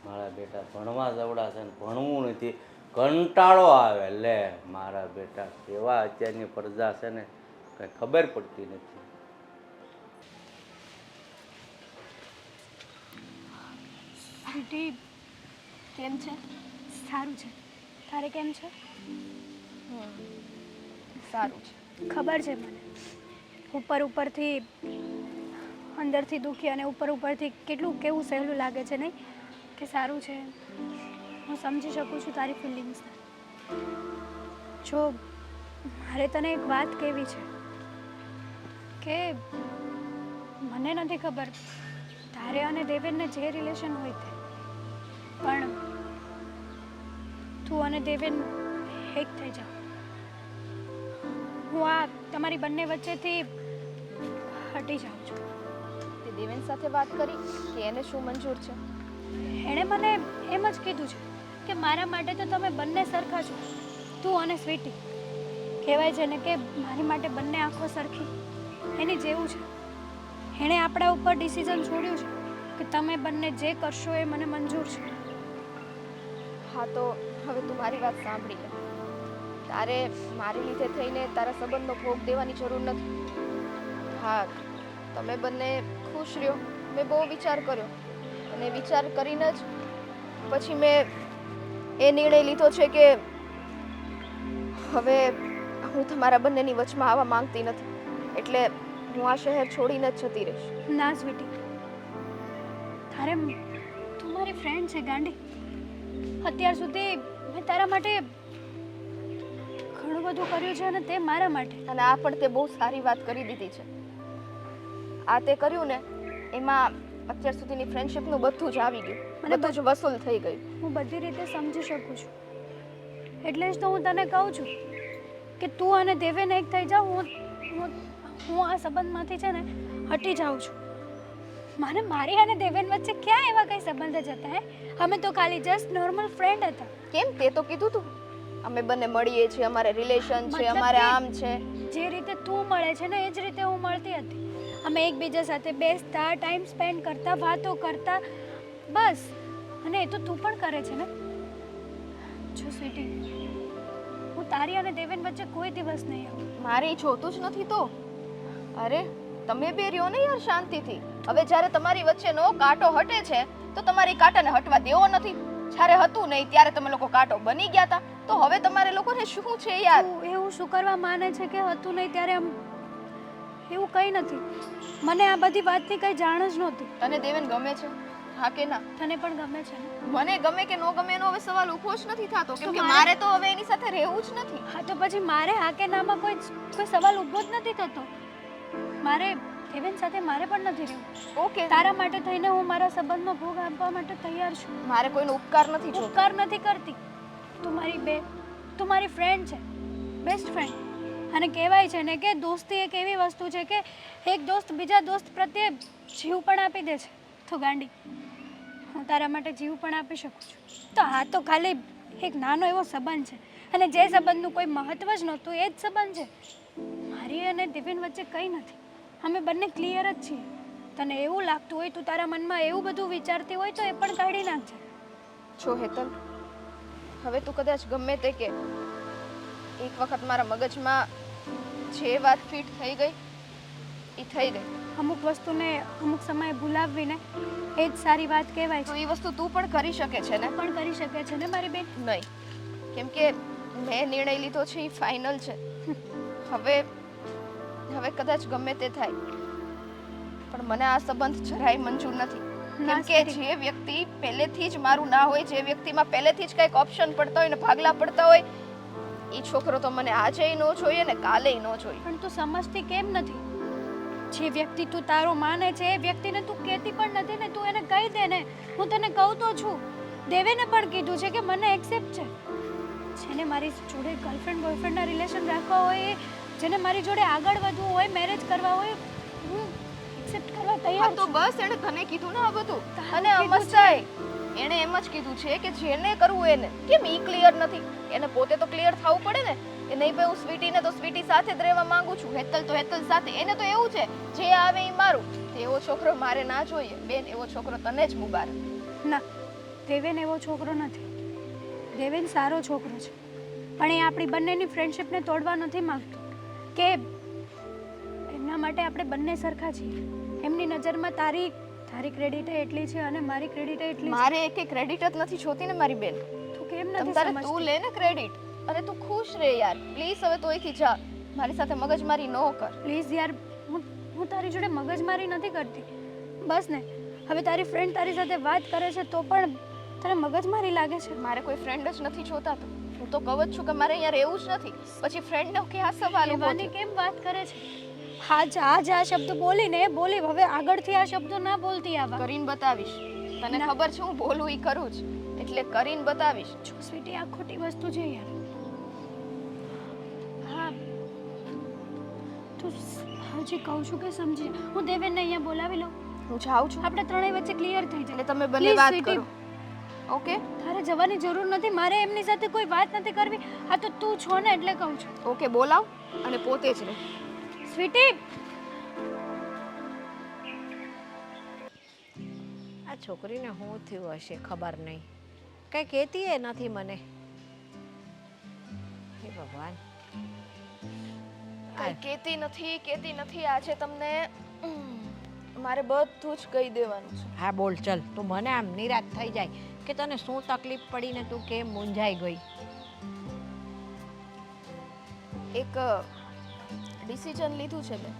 મારા બેટા ભણવા જવડા છે ને ભણવું નથી, કંટાળો આવે. લે મારા બેટા કેવા અત્યારની પ્રજા છે ને કઈ ખબર પડતી નથી. સ્વીટી, કેમ છે? સારું છે. તારે કેમ છે? સારું છે. ખબર છે મને ઉપરથી અંદરથી દુખી અને ઉપરથી કેટલું કેવું સહેલું લાગે છે નહીં કે સારું છે. હું સમજી શકું છું તારી ફિલિંગ્સ. જો મારે તને એક વાત કહેવી છે કે મને નથી ખબર તારે અને દેવેનને જે રિલેશન હોય તે, પણ તું અને દેવેન એક થઈ જાઓ. હું આ તમારી બંને વચ્ચેથી હટી જાઉં છું. તે દેવેન સાથે વાત કરી કે એને શું મંજૂર છે? એણે મને એમ જ કીધું છે કે મારા માટે તો તમે બંને સરખા છો, તું અને સ્વીટી. કહેવાય છે ને કે મારી માટે બંને આંખો સરખી, એની જેવું છે. એણે આપણા ઉપર ડિસિઝન છોડ્યું છે કે તમે બંને જે કરશો એ મને મંજૂર છે. હા, તો હવે તું મારી વાત સાંભળી લે. તારે મારી લીધે થઈને તારા સંબંધનો ભોગ દેવાની જરૂર નથી. હા, તમે બંને ખુશ રહ્યો. મેં બહુ વિચાર કર્યો અને વિચાર કરીને જ પછી મેં એ નિર્ણય લીધો છે કે હવે હું તમારા બંનેની વચમાં આવવા માંગતી નથી. એટલે હું આ શહેર છોડીને જ જતી રહીશ. ના સ્વીટી, તું મારી ફ્રેન્ડ છે ગાંડી. અત્યાર સુધી મેં તારા માટે ઘણું બધું કર્યું છે અને તે મારા માટે. અને આ પણ તે બહુ સારી વાત કરી દીધી છે. આ તે કર્યું ને એમાં અત્યાર સુધીની ફ્રેન્ડશિપનું બધું જ આવી ગયું, બધું જ વસૂલ થઈ ગયું. હું બધી રીતે સમજી શકું છું, એટલે જ તો હું તને કહું છું કે તું અને દેવેન એક થઈ જાઓ. હું આ સંબંધમાંથી છે ને હટી જાઉં છું. મારી અને દેવેન વચ્ચે ક્યાં એવા કઈ સંબંધ જ હતા? હે, અમે તો ખાલી જસ્ટ નોર્મલ ફ્રેન્ડ હતા. કેમ? તે તો કીધું તું અમે બંને મળીએ છીએ, અમારે રિલેશન છે, અમારે આમ છે. જે રીતે તું મળે છે ને એ જ રીતે હું મળતી હતી. અમે એકબીજા સાથે બેસતા, ટાઈમ સ્પેન્ડ કરતા, વાતો કરતા, બસ. અને એ તો તું પણ કરે છે ને. જો સ્વીટી, હું તારી અને દેવેન વચ્ચે કોઈ દિવસ નહીં આવું. મારે જોતું જ નથી તો. અરે તમે બે રહ્યો ને યાર શાંતિથી. હવે જ્યારે તમારી વચ્ચેનો કાંટો હટે છે તો તમારી કાંટાને હટવા દેવો નથી. જ્યારે હતું નહીં ત્યારે તમે લોકો કાંટો બની ગયા હતા, તો હવે તમારે લોકોને શું છે યાર? એવું શું કરવા માને છે કે હતું નહીં ત્યારે? એવું કંઈ નથી. મને આ બધી વાતની કંઈ જાણ જ નહોતી. તને દેવેન ગમે છે? હા કે ના? તને પણ ગમે છે ને? મને ગમે કે ન ગમે એનો હવે સવાલ ઊભો જ નથી થતો, કેમ કે મારે તો હવે એની સાથે રહેવું જ નથી. હા, તો પછી મારે હા કે નામાં કોઈ સવાલ ઊભો જ નથી થતો. મારે દેવેન સાથે મારે પણ નથી રહેવું. ઓકે, તારા માટે થઈને હું મારા સંબંધનો ભોગ આપવા માટે તૈયાર છું. મારે કોઈનો ઉપકાર નથી જોતો. ઉપકાર નથી કરતી. તું મારી ફ્રેન્ડ છે, બેસ્ટ ફ્રેન્ડ. અને કહેવાય છે ને કે દોસ્તી એક એવી વસ્તુ છે કે એક દોસ્ત બીજા દોસ્ત પ્રત્યે જીવ પણ આપી દે છે. તો ગાંડી, હું તારા માટે જીવ પણ આપી શકું છું. તો આ તો ખાલી એક નાનો એવો સંબંધ છે, અને જે સંબંધનું કોઈ મહત્વ જ નહોતું એ જ સંબંધ છે. મારી અને દેવેન વચ્ચે કંઈ નથી. અમે બંને ક્લિયર જ છીએ. તને એવું લાગતું હોય, તું તારા મનમાં એવું બધું વિચારતી હોય તો એ પણ કાઢી નાખજે. છો હેતલ, હવે તું કદાચ ગમે તે કે એક વખત મારા મગજમાં જે વાત ફિટ થઈ ગઈ એ થઈ ગઈ. અમુક વસ્તુને અમુક સમયે ભૂલાવવીને એ જ સારી વાત કહેવાય તો છે. એ વસ્તુ તું પણ કરી શકે છે ને? પણ કરી શકે છે ને મારી બેન? નહીં, કેમ કે મેં નિર્ણય લીધો છે એ ફાઇનલ છે. હવે કદાચ ગમે તે થાય, પણ મને આ સંબંધ જરાય મંજૂર નથી. કેમ કે જે વ્યક્તિ પહેલેથી જ મારું ના હોય, જે વ્યક્તિમાં પહેલેથી જ કંઈક ઓપ્શન પડતા હોય ને ભાગલા પડતા હોય, એ છોકરો તો મને આજે ન જોઈએ ને કાલે ન જોઈએ. પણ તું સમજતી કેમ નથી? જે વ્યક્તિ તું તારો માને છે એ વ્યક્તિને તું કહેતી પણ નથી ને. તું એને કહી દે ને. હું તને કહું તો છું. દેવેને પણ કીધું છે કે મને એક્સેપ્ટ છે. જેને મારી જોડે ગર્લફ્રેન્ડ બોયફ્રેન્ડના રિલેશન રાખવા હોય, જેને મારી જોડે આગળ વધવું હોય, મેરેજ કરવા હોય, હું એક્સેપ્ટ કરવા તૈયાર હા, તો બસ એણે તને કીધું ને આ બધું. અને અમસ્તાય એણે એમ જ કીધું છે કે જેને કરવું એને. કેમ ઈ ક્લિયર નથી? એને પોતે તો ક્લિયર થવું પડે ને કે નહીં ભાઈ હું સ્વીટીને તો સ્વીટી સાથે જ રહેવા માંગુ છું, હેતલ તો હેતલ સાથે. એને તો એવું છે જે આવે એ મારું. એવો છોકરો મારે ના જોઈએ બેન. એવો છોકરો તને જ મુબારક. ના, દેવેન એવો છોકરો નથી. દેવેન સારો છોકરો છે, પણ એ આપણી બંનેની ફ્રેન્ડશિપને તોડવા નથી માંગતો. કે એમના માટે આપણે બંને સરખા છીએ. એમની નજરમાં તારી ક્રેડિટ એટલી છે અને મારી ક્રેડિટ એટલી છે. મારે એક ક્રેડિટ જ નથી જોતી ને મારી બેન. તું કેમ તમ નથી તારે તું સમજતી? લે ને ક્રેડિટ અને તું ખુશ રહે યાર પ્લીઝ. હવે તો અહીંથી જા, મારી સાથે મગજમારી ન કર. પ્લીઝ યાર, હું તારી જોડે મગજમારી નથી કરતી. બસ ને, હવે તારી ફ્રેન્ડ તારી સાથે વાત કરે છે તો પણ તને મગજમારી લાગે છે. મારે કોઈ ફ્રેન્ડ જ નથી જોતા તો હું તો કહું જ છું કે મારે અહીંયા રહેવું જ નથી. પછી ફ્રેન્ડનો ક્યાં સવાલ ઊભો એવાની થયો? કેમ વાત કરે છે? આજ આ શબ્દ બોલીને બોલી, હવે આગળથી આ શબ્દો ના બોલતી આવા. કરીને બતાવીશ. તને ના. ખબર છે હું બોલું ઈ કરું જ, એટલે કરીને બતાવીશ. જો સ્વીટી, આ ખોટી વસ્તુ છે યાર. હા, તું હજી કહું છું કે સમજી જા. હું દેવેનને અહીંયા બોલાવી લઉં. હું જાઉં છું આપણે ત્રણેય વચ્ચે ક્લિયર થઈ જાય. એટલે તમે બંને Please, વાત sweetie. કરો. ઓકે તારે જવાની જરૂર નથી. મારે એમની સાથે કોઈ વાત નથી કરવી. આ તો તું છો ને એટલે કહું છું. ઓકે બોલાવ અને પોતે જ રહે. સ્વીટી, આ છોકરીને શું થયું હશે ખબર નહીં, કંઈ કહેતી એ નથી મને. હે ભગવાન. કઈ કેતી નથી આજે તમને મારે બધું જ કહી દેવાનું છે. હા બોલ ચલ, તું મને આમ નિરાશ થઈ જાય કે તને શું તકલીફ પડી ને તું કેમ મૂંઝાઈ ગઈ. એક ડિસિઝન લીધું છે મેં.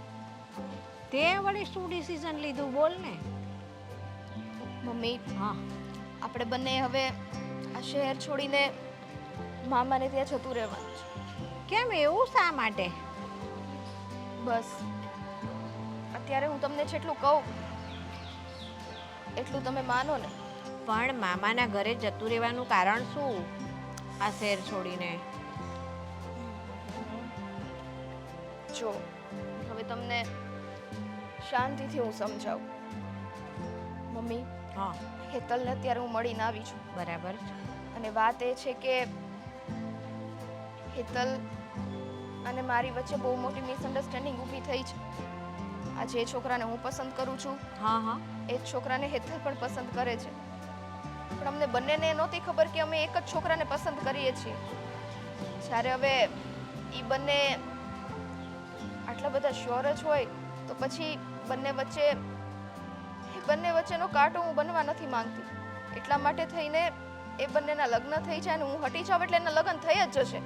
તે વળી શું ડિસિઝન લીધું બોલ ને. મમ્મી હા, આપણે બંને હવે આ શહેર છોડીને મામાને ત્યાં જતું રહેવાનું છે. કેમ એવું શા માટે? બસ અત્યારે હું તમને જેટલું કહું એટલું તમે માનો ને. પણ મામાના ઘરે જતું રહેવાનું કારણ શું આ શહેર છોડીને? જો હવે તમને શાંતિથી હું સમજાવું. મમ્મી હા હેતલને અત્યારે હું મળીને આવી છું બરાબર. અને વાત એ છે કે હેતલ અને મારી વચ્ચે બહુ મોટી મિસઅન્ડરસ્ટેન્ડિંગ ઊભી થઈ છે. આ જે છોકરાને હું પસંદ કરું છું હા હા એ જ છોકરાને હેતલ પણ પસંદ કરે છે. પણ અમને બંનેને નહોતી ખબર કે અમે એક જ છોકરાને પસંદ કરીએ છીએ. જ્યારે હવે એ બંને આટલા બધા શ્યોર જ હોય તો પછી બંને વચ્ચેનો કાંટો હું બનવા નથી માંગતી. એટલા માટે થઈને એ બંનેના લગ્ન થઈ જાય અને હું હટી જાઉં એટલે એના લગ્ન થઈ જ જશે.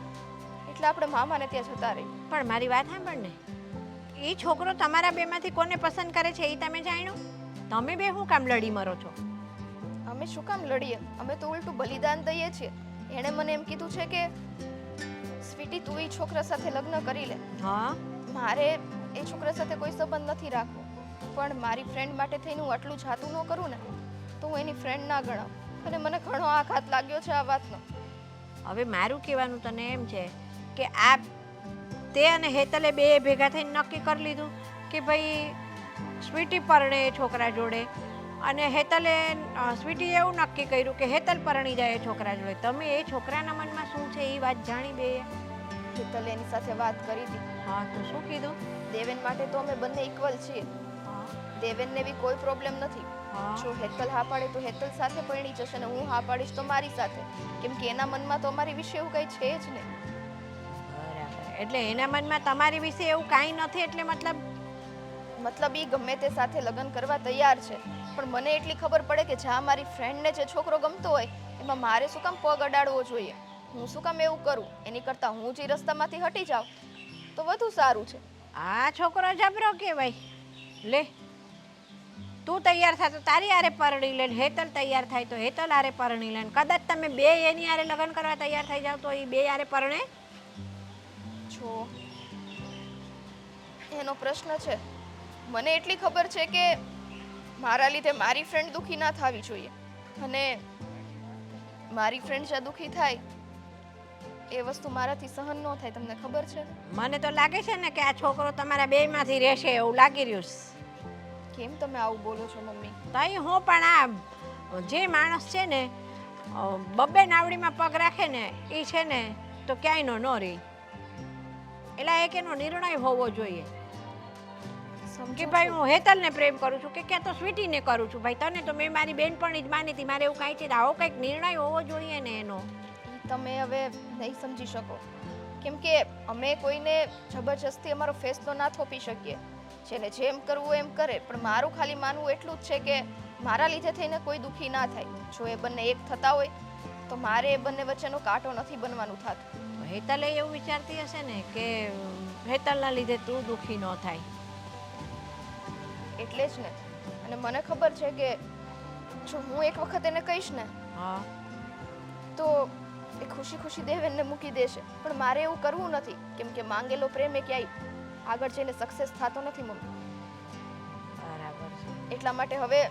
એટલે આપણે મામાને ત્યાં જતા રહી. પણ મારી વાત સાંભળ ને, એ છોકરો તમારા બેમાંથી કોને પસંદ કરે છે એ તમે જાણ્યું? તમે બે શું કામ લડી મરો છો? અમે શું કામ લડીએ? અમે તો ઉલટું બલિદાન દઈએ છીએ. એણે મને એમ કીધું છે કે સ્વીટી તું એ છોકરા સાથે લગ્ન કરી લે. હા મારે એ છોકરા સાથે કોઈ સંબંધ નથી રાખવો, પણ મારી ફ્રેન્ડ માટે થઈને હું આટલું જાતું ન કરું ને તો હું એની ફ્રેન્ડ ના ગણાવ. અને મને ઘણો આઘાત લાગ્યો છે આ વાતનો. હવે મારું કહેવાનું તને એમ છે કે આ તે અને હેતલે બે ભેગા થઈને નક્કી કરી લીધું કે ભાઈ સ્વીટી પરણે એ છોકરા જોડે, અને હેતલે સ્વીટીએ એવું નક્કી કર્યું કે હેતલ પરણી જાય એ છોકરા જોડે. તમે એ છોકરાના મનમાં શું છે એ વાત જાણી બે? હેતલે એની સાથે વાત કરી હતી. હા તો શું કીધું? દેવેન માટે તો અમે બંને ઇક્વલ છીએ. હા દેવેનને બી કોઈ પ્રોબ્લેમ નથી. હા જો હેતલ હા પાડે તો હેતલ સાથે પરણી જશે અને હું હા પાડીશ તો મારી સાથે. કેમ કે એના મનમાં તો અમારી વિશે એવું કંઈ છે જ નહીં. બરાબર. એટલે એના મનમાં તમારી વિશે એવું કાંઈ નથી, એટલે મતલબ ઈ ગમે તે સાથે લગ્ન કરવા તૈયાર છે. પણ મને એટલી ખબર પડે કે જ્યાં મારી ફ્રેન્ડને જે છોકરો ગમતો હોય એમાં મારે શું કામ પગ અડાડવો જોઈએ? હું શું કામ એવું કરું? એની કરતાં હું જે રસ્તામાંથી હટી જાઉં તો વધુ સારું છે. આ છોકરો જબરો કહેવાય. લે તું તૈયાર થાય તો તારી હારે પરણી લે, હેતલ તૈયાર થાય તો હેતલ હારે પરણી લે. કદાચ તમે બે એની હારે લગ્ન કરવા તૈયાર થઈ જાવ તો એ બે હારે પરણે? જો એનો પ્રશ્ન છે. મને એટલી ખબર છે કે મારા લીધે મારી ફ્રેન્ડ દુખી ના થવી જોઈએ, અને મારી ફ્રેન્ડ જ્યાં દુખી થાય એ વસ્તુ મારાથી સહન ન થાય. તમને ખબર છે? મને તો લાગે છે ને કે આ છોકરો તમારા બેયમાંથી રહેશે એવું લાગી રહ્યું છે. કેમ તમે આવું બોલો છો મમ્મી? તઈ હું પણ આ જે માણસ છે ને બબ્બે નાવડીમાં પગ રાખે ને એ છે ને તો ક્યાંયનો ન રહે. એટલે એક એનો નિર્ણય હોવો જોઈએ કે ભાઈ હું હેતલને પ્રેમ કરું છું કે ક્યાં તો સ્વીટીને કરું છું. ભાઈ તને તો મેં મારી બેનપણી જ માની હતી, મારે એવું કાંઈ છે. આવો કંઈક નિર્ણય હોવો જોઈએ ને એનો. તમે હવે નહીં સમજી શકો, કેમ કે અમે કોઈને જબરજસ્તી અમારો ફેસલો ના થોપી શકીએ. જેને જેમ કરવું હોય એમ કરે, પણ મારું ખાલી માનવું એટલું જ છે કે મારા લીધે થઈને કોઈ દુઃખી ના થાય. જો એ બંને એક થતા હોય તો મારે એ બંને વચ્ચેનો કાંટો નથી બનવાનું થતું. હેતલે એવું વિચારતી હશે ને કે હેતલના લીધે તું દુઃખી ન થાય. એટલે જ ને. અને મને ખબર છે કે જો હું એક વખત એને કહીશ ને હા તો એ ખુશી ખુશી દેવેનને મૂકી દેશે. પણ મારે એવું કરવું નથી, કેમ કે માંગેલો પ્રેમ એ ક્યાંય આગળ જઈને સક્સેસ થતો નથી મમ્મી. બરાબર છે. એટલા માટે હવે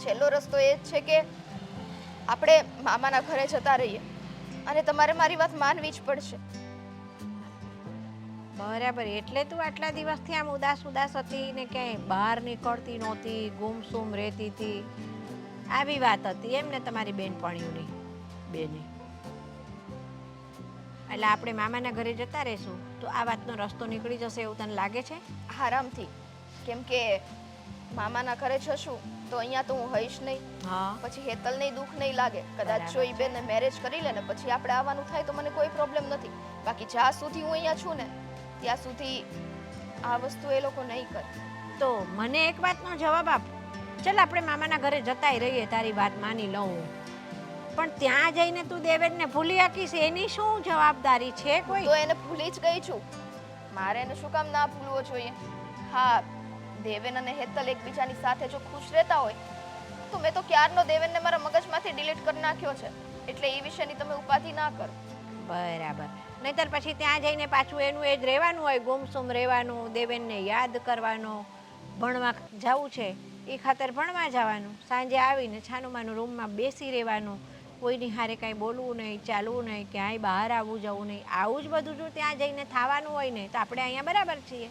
છેલ્લો રસ્તો એ જ છે કે આપણે મામાના ઘરે જતા રહીએ, અને તમારે મારી વાત માનવી જ પડશે. બરાબર. એટલે તું આટલા દિવસથી આમ ઉદાસ ઉદાસ હતી ને ક્યાંય બહાર નીકળતી નહોતી, ગુમસુમ રહેતી હતી, આવી વાત હતી એમ ને તમારી બેનપણીઓની બેની? એટલે આપણે મામાના ઘરે જતા રહીશું તો આ વાતનો રસ્તો નીકળી જશે એવું તને લાગે છે? આરામથી. કેમ કે મામાના ઘરે જશું તો અહીંયા તો હું હઈશ નહીં, હા પછી હેતલને દુઃખ નહીં લાગે. કદાચ જો ઈ બેનને મેરેજ કરી લે ને પછી આપણે આવવાનું થાય તો મને કોઈ પ્રોબ્લેમ નથી. બાકી જ્યાં સુધી હું અહીંયા છું ને ત્યાં સુધી આ વસ્તુ એ લોકો નહીં કરે. તો મને એક વાતનો જવાબ આપ. ચાલ આપણે મામાના ઘરે જતાય રહીએ, તારી વાત માની લઉં, પણ ત્યાં જઈને તું દેવેનને ભૂલી શકીશ એની શું જવાબદારી છે કોઈ? તો એને ભૂલી જ ગઈ છું. મારે એને શું કામ ના ભૂલવો જોઈએ? હા, દેવેન અને હેતલ એકબીજાની સાથે જો ખુશ રહેતા હોય તો મેં તો ક્યારનો દેવેનને મારા મગજમાંથી ડિલીટ કરી નાખ્યો છે. એટલે એ વિશેની તમે ઉપાધિ ના કરો. બરાબર. નહીતર પછી ત્યાં જઈને પાછું એનું એ જ રહેવાનું હોય, ગુમસુમ રહેવાનું, દેવેનને યાદ કરવાનો, ભણવા જવું છે એ ખાતર ભણવા જવાનું, સાંજે આવીને છાનુમાનું રૂમમાં બેસી રહેવાનું, કોઈની હારે કાંઈ બોલવું નહીં, ચાલવું નહીં, ક્યાંય બહાર આવવું જવું નહીં. આવું જ બધું જો ત્યાં જઈને થવાનું હોય ને તો આપણે અહીંયા બરાબર છીએ.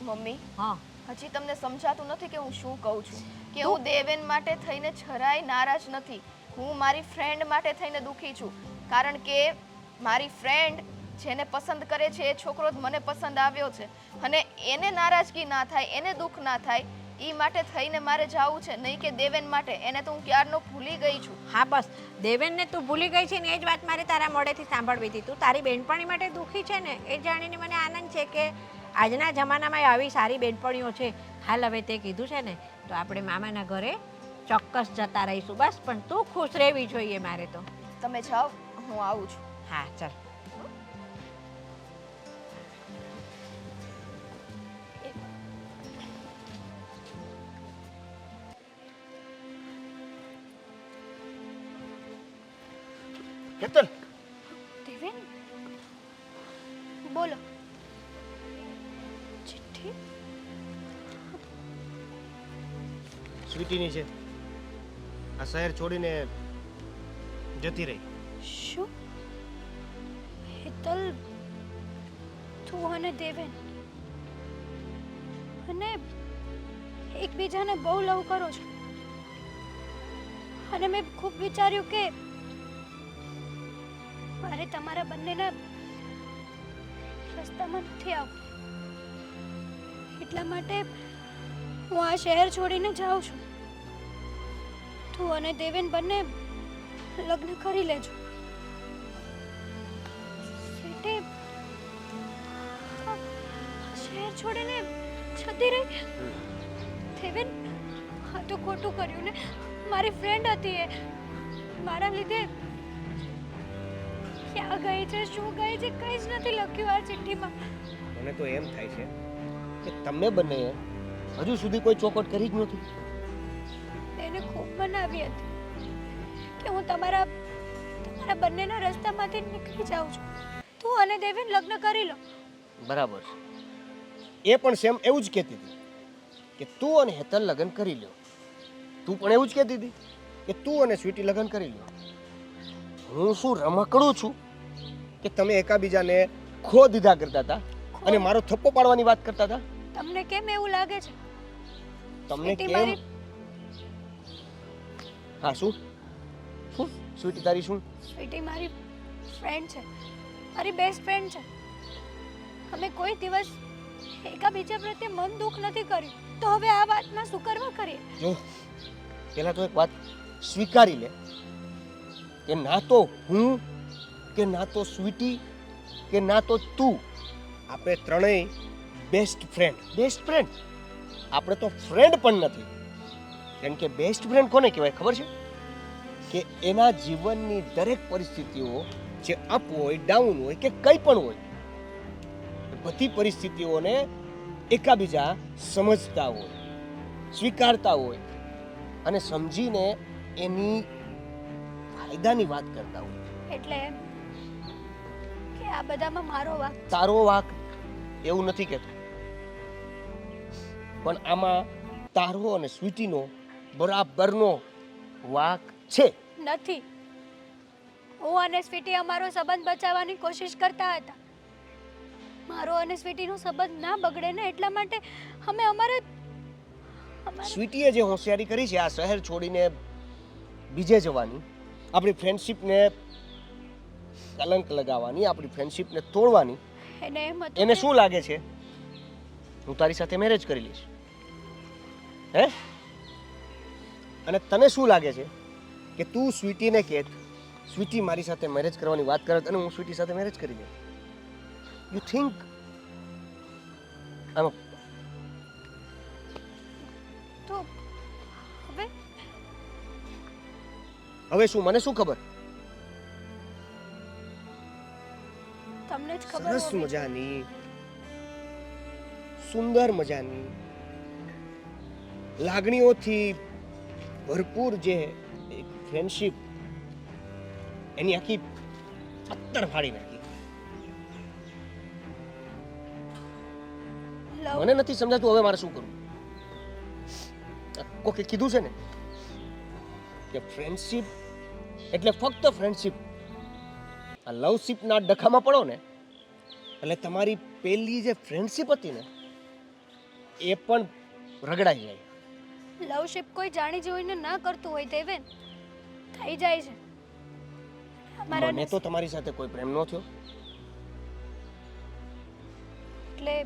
મમ્મી, હા હજી તમને સમજાતું નથી કે હું શું કહું છું? કે હું દેવેન માટે થઈને જરાય નારાજ નથી. હું મારી ફ્રેન્ડ માટે થઈને દુઃખી છું. કારણ કે મારી ફ્રેન્ડ જેને પસંદ કરે છે એ છોકરો જ મને પસંદ આવ્યો છે, અને એને નારાજગી ના થાય, એને દુઃખ ના થાય એ માટે થઈને મારે જાવું છે, નહીં કે દેવેન માટે. એને તો હું ક્યારનો ભૂલી ગઈ છું. હા બસ, દેવેનને તું ભૂલી ગઈ છે ને એ જ વાત મારે તારા મોઢેથી સાંભળવી હતી. તું તારી બેનપણી માટે દુઃખી છે ને એ જાણીને મને આનંદ છે કે આજના જમાનામાં આવી સારી બેનપણીઓ છે. હાલ હવે તે કીધું છે ને તો આપણે મામાના ઘરે ચોક્કસ જતા રહીશું. બસ પણ તું ખુશ રહેવી જોઈએ મારે તો. તમે જાઓ, હું આવું છું. હા ચાલ. હેતલ, દેવેન, બોલો. ચિઠ્ઠી? સ્વીટીની છે. આ શહેર છોડીને જતી રહી. શું? હેતલ, તું અને દેવેન અને એકબીજાને બહુ લવ કરો છો, અને મેં ખૂબ વિચાર્યું કે મારે તમારા બંનેના રસ્તામાં નથી આવવું. એટલા માટે હું આ શહેર છોડીને જાઉં છું. તું અને દેવેન બંને લગ્ન કરી લેજો. સ્વીટી, આ શહેર છોડીને જતી રહી? દેવેન, આ તો ખોટું કર્યું ને. મારી ફ્રેન્ડ હતી એ. મારા લીધે ક્યાં ગઈ છે, શું ગઈ છે, કંઈ જ નથી લખ્યું આ ચિઠ્ઠીમાં. મને તો એમ થાય છે કે તમે બંને હજુ સુધી કોઈ ચોખવટ કરી જ નથી. એને ખૂબ બનાવી હતી કે હું તમારા બંનેના રસ્તામાંથી નીકળી જાઉં છું. તું અને દેવેન લગ્ન કરી લો. બરાબર છે. એ પણ સેમ એવું જ કહેતી હતી કે તું અને હેતલ લગ્ન કરી લ્યો. તું પણ એવું જ કહેતી હતી કે તું અને સ્વીટી લગ્ન કરી લ્યો. હું શું રમકડું છું કે તમે એકાબીજાને ખો દીધા કરતા હતા અને મારો થપ્પો પાડવાની વાત કરતા હતા? તમને કેમ એવું લાગે છે? તમને સ્વીટી કેમ? મારી હા, શું શું સ્વીટી તારી શું? સ્વીટી મારી ફ્રેન્ડ છે, મારી બેસ્ટ ફ્રેન્ડ છે. અમે કોઈ દિવસ એકાબીજા પ્રત્યે મન દુઃખ નથી કર્યું, તો હવે આ વાતમાં શું કરવા કરીએ? જો પહેલા તો એક વાત સ્વીકારી લે કે ના તો હું કે ના તો સ્વીટી કે ના તો તું, આપણે ત્રણેય બેસ્ટ ફ્રેન્ડ આપણે તો ફ્રેન્ડ પણ નથી. કેમ કે બેસ્ટ ફ્રેન્ડ કોને કહેવાય ખબર છે? કે એના જીવનની દરેક પરિસ્થિતિઓ, જે અપ હોય, ડાઉન હોય કે કંઈ પણ હોય, એ બધી પરિસ્થિતિઓને એકાબીજા સમજતા હોય, સ્વીકારતા હોય અને સમજીને એની ફાયદાની વાત કરતા હોય. એટલે એમ કે આ બધામાં મારો વાંક તારો વાંક એવું નથી કહેતો, પણ આમાં તારો અને સ્વીટીનો બરાબરનો વાંક છે. નથી. હું અને સ્વીટી અમારો સંબંધ બચાવવાની કોશિશ કરતા હતા. મારો અને સ્વીટીનો સંબંધ ના બગડે ને એટલા માટે અમે અમારે સ્વીટીએ જે હોશિયારી કરી છે, આ શહેર છોડીને બીજે જવાની, આપણી ફ્રેન્ડશિપને કલંક લગાવવાની, આપણી ફ્રેન્ડશિપને તોડવાની, એને એમ હતું એને કે- શું લાગે છે? હું તારી સાથે મેરેજ કરી લઈશ, હે? અને તને શું લાગે છે કે તું સ્વીટીને કહેત, સ્વીટી મારી સાથે મેરેજ કરવાની વાત કરત અને હું સ્વીટી સાથે મેરેજ કરી દઉં? યુ થિંક આમ તો હવે હવે શું? મને શું ખબર? તમને જ ખબર સરસ હોવી મજાની, સુંદર મજાની, લાગણીઓથી ભરપૂર જે એક ફ્રેન્ડશિપ, એની આખી પત્તર ફાડી નાખી. લવ મને નથી સમજાતું હવે મારે શું કરવું. કોકે કીધું છે ને કે ફ્રેન્ડશિપ એટલે ફક્ત ફ્રેન્ડશિપ. આ લવશિપના ડખામાં પડો ને એટલે તમારી પહેલી જે ફ્રેન્ડશિપ હતી ને એ પણ રગડાઈ જાય. લવશિપ કોઈ જાણી જોઈને ના કરતું હોય દેવેન, થઈ જાય છે. અમારા મને તો તમારી સાથે કોઈ પ્રેમ ન થયો. એટલે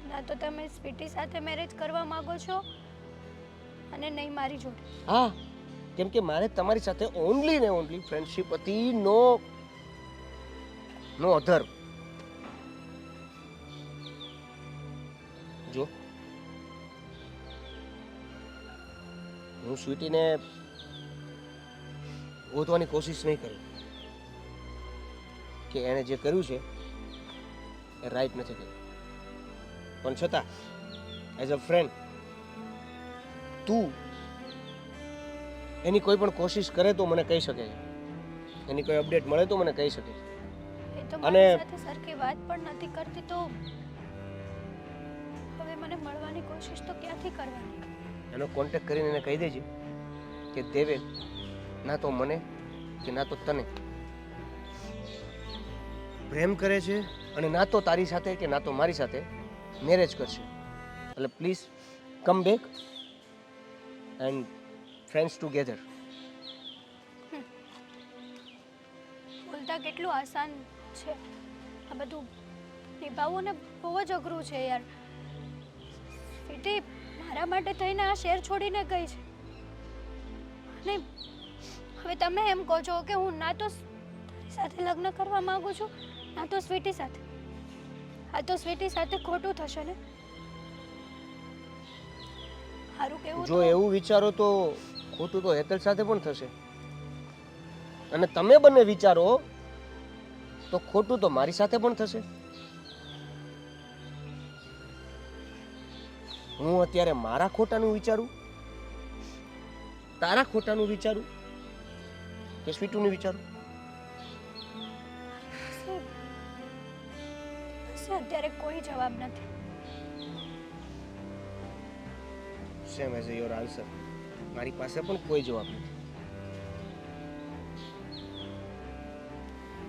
ના તો તમે સ્વીટી સાથે મેરેજ કરવા માંગો છો અને નહીં મારી જોડે. હા, કેમ કે મારે તમારી સાથે ઓનલી ને ઓનલી ફ્રેન્ડશિપ હતી, નો અધર. જો હું સ્વીટીને ગોતવાની કોશિશ નહીં કરું કે એણે જે કર્યું છે એ રાઈટ નથી કર્યું, પણ છતાં એઝ અ ફ્રેન્ડ તું એની કોઈ પણ કોશિશ કરે તો મને કહી શકે છે, એની કોઈ અપડેટ મળે તો મને કહી શકે છે. એ તો અને- મારી સાથે સરખી વાત પણ નથી કરતી, તો હવે મને મળવાની કોશિશ તો ક્યાંથી કરવાની? એનો કોન્ટેક્ટ કરીને એને કહી દેજે કે દેવે ના તો મને કે ના તો તને પ્રેમ કરે છે અને ના તો તારી સાથે કે ના તો મારી સાથે મેરેજ કરશે. એટલે please come back and friends together. બોલતા કેટલું આસાન છે, આ બધું નિભાવવું ને બહુ જ અઘરું છે યાર. સ્વીટી મારા માટે થઈને આ શહેર છોડીને ગઈ છે અને હવે તમે એમ કહો છો કે હું ના તો તારી સાથે લગ્ન કરવા માંગુ છું ના તો સ્વીટી સાથે. આ તો સ્વીટી સાથે ખોટું થશે ને. સારું કેવું જો એવું વિચારો તો ખોટું તો હેતલ સાથે પણ થશે, અને તમે બંને વિચારો તો ખોટું તો મારી સાથે પણ થશે. હું અત્યારે મારા ખોટાનું વિચારું, તારા ખોટાનું વિચારું કે સ્વીટુનું વિચારું? પાસે અત્યારે કોઈ જવાબ નથી. Same as your answer. મારી પાસે પણ કોઈ જવાબ નથી.